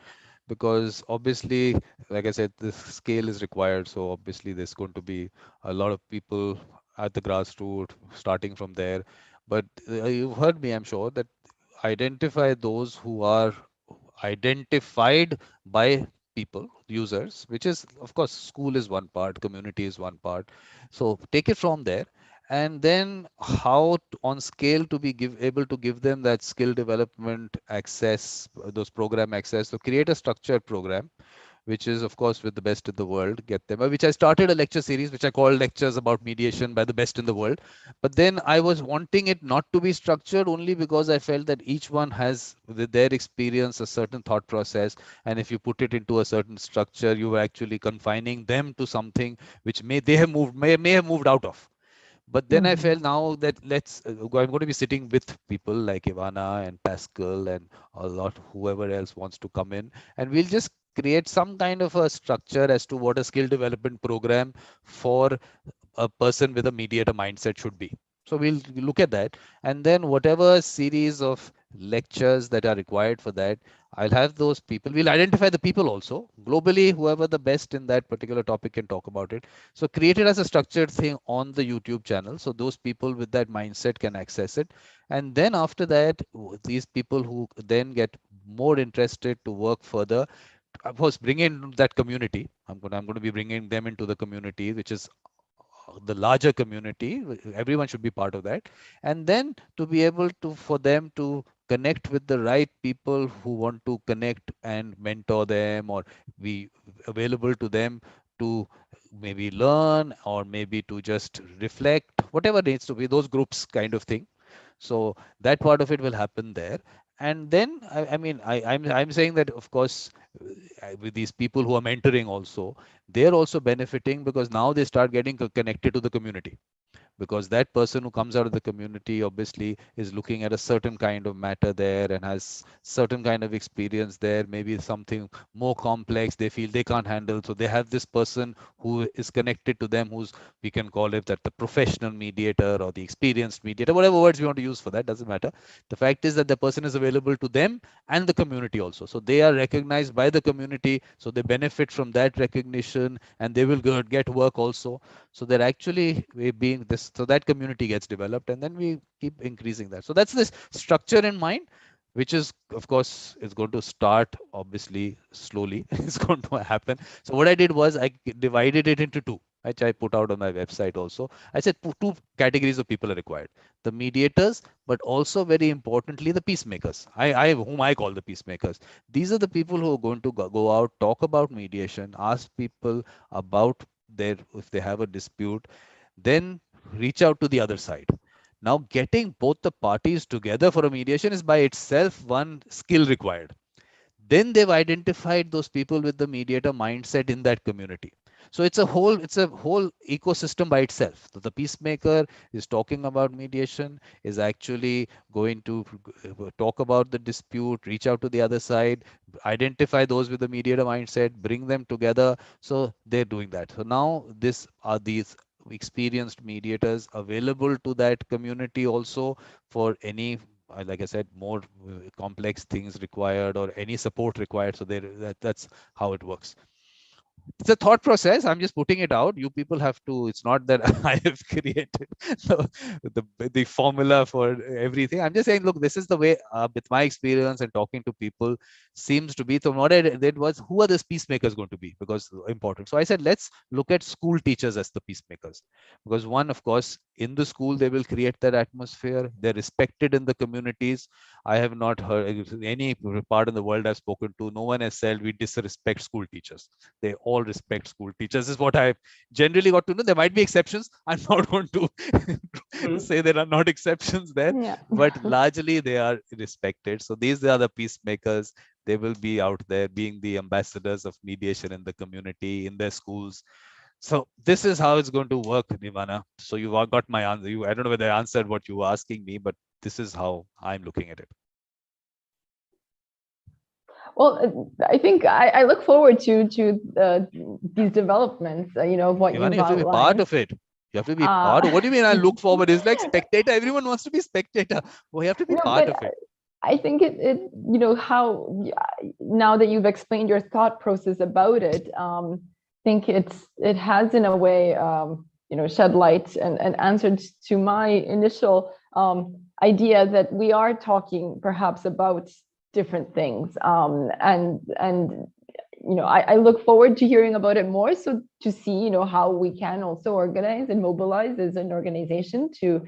Speaker 1: because obviously, like I said, this scale is required. So obviously there's going to be a lot of people at the grassroots starting from there. But you've heard me, I'm sure, that identify those who are identified by people, users, which is, of course, school is one part, community is one part. So take it from there, and then how on scale to be able to give them that skill development access, those program access. So create a structured program, which is, of course, with the best in the world, get them, which I started a lecture series, which I called Lectures About Mediation by the Best in the World. But then I was wanting it not to be structured, only because I felt that each one has, with their experience, a certain thought process. And if you put it into a certain structure, you are actually confining them to something which may have moved out of. But then I felt now that I'm going to be sitting with people like Ivana and Pascal and a lot, whoever else wants to come in, and we'll just create some kind of a structure as to what a skill development program for a person with a mediator mindset should be. So we'll look at that, and then whatever series of lectures that are required for that, I'll have those people. We'll identify the people also globally, whoever the best in that particular topic can talk about it. So create it as a structured thing on the YouTube channel, so those people with that mindset can access it. And then after that, these people who then get more interested to work further, of course, bring in that community. I'm going to be bringing them into the community, which is the larger community. Everyone should be part of that. And then to be able to, for them to connect with the right people who want to connect and mentor them, or be available to them to maybe learn, or maybe to just reflect, whatever needs to be, those groups kind of thing. So that part of it will happen there. And then I'm saying that, of course, with these people who are mentoring also, they're also benefiting, because now they start getting connected to the community, because that person who comes out of the community obviously is looking at a certain kind of matter there and has certain kind of experience there, maybe something more complex they feel they can't handle. So they have this person who is connected to them, who's, we can call it that, the professional mediator or the experienced mediator, whatever words we want to use for that, doesn't matter. The fact is that the person is available to them and the community also. So they are recognized by the community, so they benefit from that recognition, and they will get work also. So they're actually being this, so that community gets developed, and then we keep increasing that. So that's this structure in mind, which is, of course, it's going to start obviously slowly. It's going to happen. So what I did was I divided it into two, which I put out on my website also. I said two categories of people are required: the mediators, but also very importantly the peacemakers. Whom I call the peacemakers. These are the people who are going to go out, talk about mediation, ask people about their, if they have a dispute, then reach out to the other side. Now, getting both the parties together for a mediation is by itself one skill required. Then they've identified those people with the mediator mindset in that community. So it's a whole ecosystem by itself. So the peacemaker is talking about mediation, is actually going to talk about the dispute, reach out to the other side, identify those with the mediator mindset, bring them together. So they're doing that. So now this are these experienced mediators available to that community also, for any, like I said, more complex things required or any support required. So that's how it works. It's a thought process. I'm just putting it out. You people have to. It's not that I have created the formula for everything. I'm just saying, look, this is the way, with my experience and talking to people, seems to be. So what I did was, who are these peacemakers going to be? Because important. So I said, let's look at school teachers as the peacemakers, because one, of course, in the school they will create that atmosphere. They're respected in the communities. I have not heard any part in the world I've spoken to. No one has said we disrespect school teachers. They all respect school teachers, is what I generally got to know. There might be exceptions. I'm not going to say there are not exceptions there,
Speaker 2: Yeah.
Speaker 1: but largely they are respected. So these are the peacemakers. They will be out there being the ambassadors of mediation in the community, in their schools. So this is how it's going to work, Nivana. So you got my answer. I don't know whether I answered what you were asking me, but this is how I'm looking at it.
Speaker 2: Well, I think I look forward to these developments. What
Speaker 1: Ivana,
Speaker 2: you've
Speaker 1: you have to be part
Speaker 2: outlined.
Speaker 1: of it. You have to be part of. What do you mean? I look forward. It's like spectator. Everyone wants to be spectator. Well, you have to be
Speaker 2: No,
Speaker 1: part
Speaker 2: but
Speaker 1: of it.
Speaker 2: I think how, now that you've explained your thought process about it, I think it has in a way shed light and answered to my initial idea that we are talking perhaps about different things, and I look forward to hearing about it more, so to see how we can also organize and mobilize as an organization to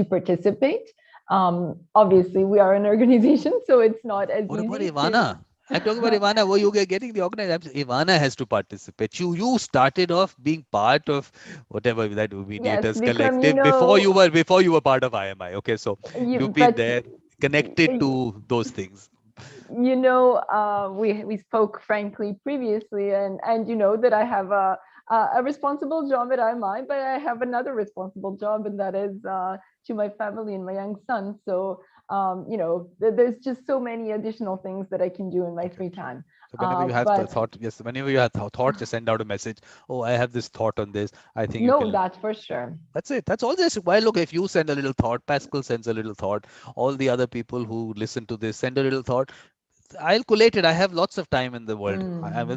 Speaker 2: participate. Obviously we are an organization, so it's not as
Speaker 1: What about
Speaker 2: easy
Speaker 1: Ivana? I'm talking about Ivana. Well, you getting the organized. Ivana has to participate. You started off being part of whatever that
Speaker 2: Yes,
Speaker 1: Mediators
Speaker 2: Vikram,
Speaker 1: Collective before you were part of IMI. Okay, so you've been
Speaker 2: but
Speaker 1: there, connected to those things.
Speaker 2: we spoke frankly previously, and you know that I have a responsible job at IMI, but I have another responsible job, and that is to my family and my young son. So there's just so many additional things that I can do in my free time.
Speaker 1: So whenever you have the
Speaker 2: But
Speaker 1: thought, yes, whenever you have thought, just send out a message. Oh, I have this thought on this. I think you
Speaker 2: no,
Speaker 1: can.
Speaker 2: that's for sure.
Speaker 1: That's it. That's all this. Why, look, if you send a little thought, Pascal sends a little thought, all the other people who listen to this send a little thought. I'll collate it. I have lots of time in the world.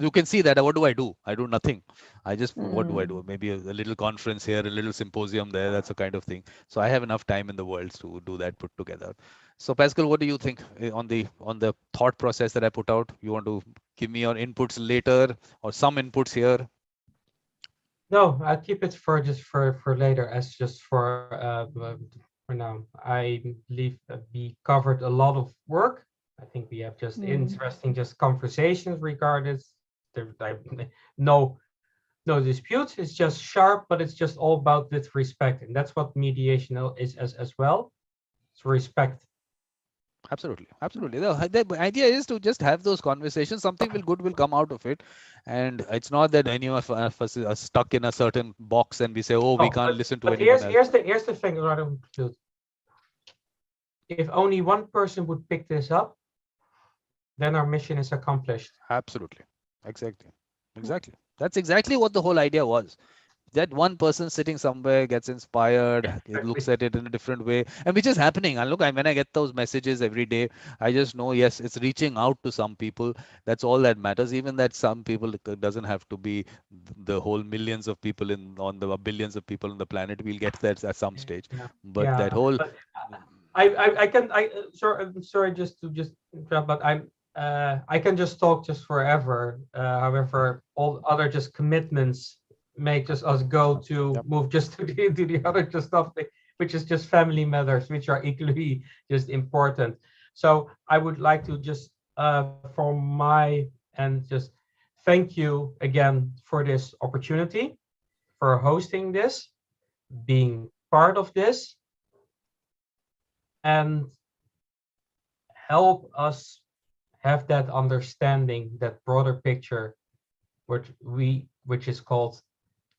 Speaker 1: You can see that. What do I do? I do nothing. I just, what do I do? Maybe a little conference here, a little symposium there. That's the kind of thing. So I have enough time in the world to do that, put together. So Pascal, what do you think on the thought process that I put out? You want to give me your inputs later or some inputs here?
Speaker 3: No, I'll keep it for just for later, as just for now. I believe that we covered a lot of work. I think we have just interesting just conversations regarding no no disputes. It's just sharp, but it's just all about with respect, and that's what mediation is as well. It's respect.
Speaker 1: Absolutely, absolutely. The idea is to just have those conversations. Something good will come out of it, and it's not that any of us are stuck in a certain box and we say, "Oh, we can't listen to
Speaker 3: But
Speaker 1: anyone else."
Speaker 3: here's the thing. Right, if only one person would pick this up, then our mission is accomplished.
Speaker 1: Absolutely, exactly, exactly. That's exactly what the whole idea was. That one person sitting somewhere gets inspired, looks at it in a different way, and which is happening. And look, when I get those messages every day, I just know, yes, it's reaching out to some people. That's all that matters. Even that some people, it doesn't have to be the whole millions of people on the billions of people on the planet. We'll get there at some stage. But that whole,
Speaker 3: but I can I'm sorry just to interrupt, but I can just talk just forever. However, all other just commitments make just us go to move just to the other just stuff, which is just family matters, which are equally just important. So I would like to just from my end just thank you again for this opportunity, for hosting this, being part of this, and help us have that understanding, that broader picture, which is called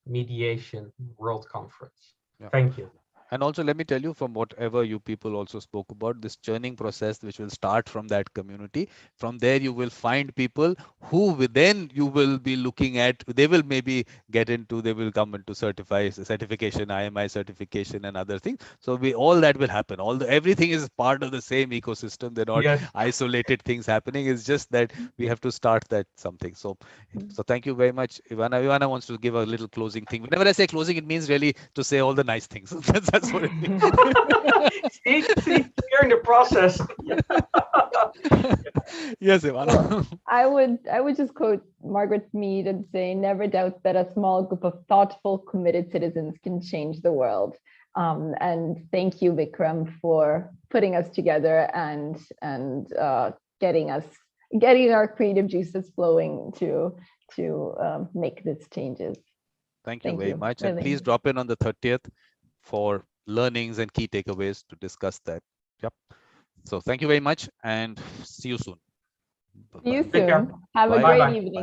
Speaker 3: Mediation World Conference. Thank you.
Speaker 1: And also, let me tell you, from whatever you people also spoke about, this churning process, which will start from that community. From there, you will find people who then you will be looking at. They will maybe they will come into certification, IMI certification, and other things. So all that will happen. Everything is part of the same ecosystem. They're not isolated things happening. It's just that we have to start that something. So thank you very much, Ivana. Ivana wants to give a little closing thing. Whenever I say closing, it means really to say all the nice things. That's what it means.
Speaker 3: See, you're in the process.
Speaker 1: Yes, Ivana.
Speaker 2: Well, I would just quote Margaret Mead and say, never doubt that a small group of thoughtful, committed citizens can change the world. And thank you, Vikram, for putting us together and getting our creative juices flowing to make these changes.
Speaker 1: Thank you very much. Really. And please drop in on the 30th for learnings and key takeaways to discuss that. Yep. So thank you very much and see you soon.
Speaker 2: See you soon. Have a great evening.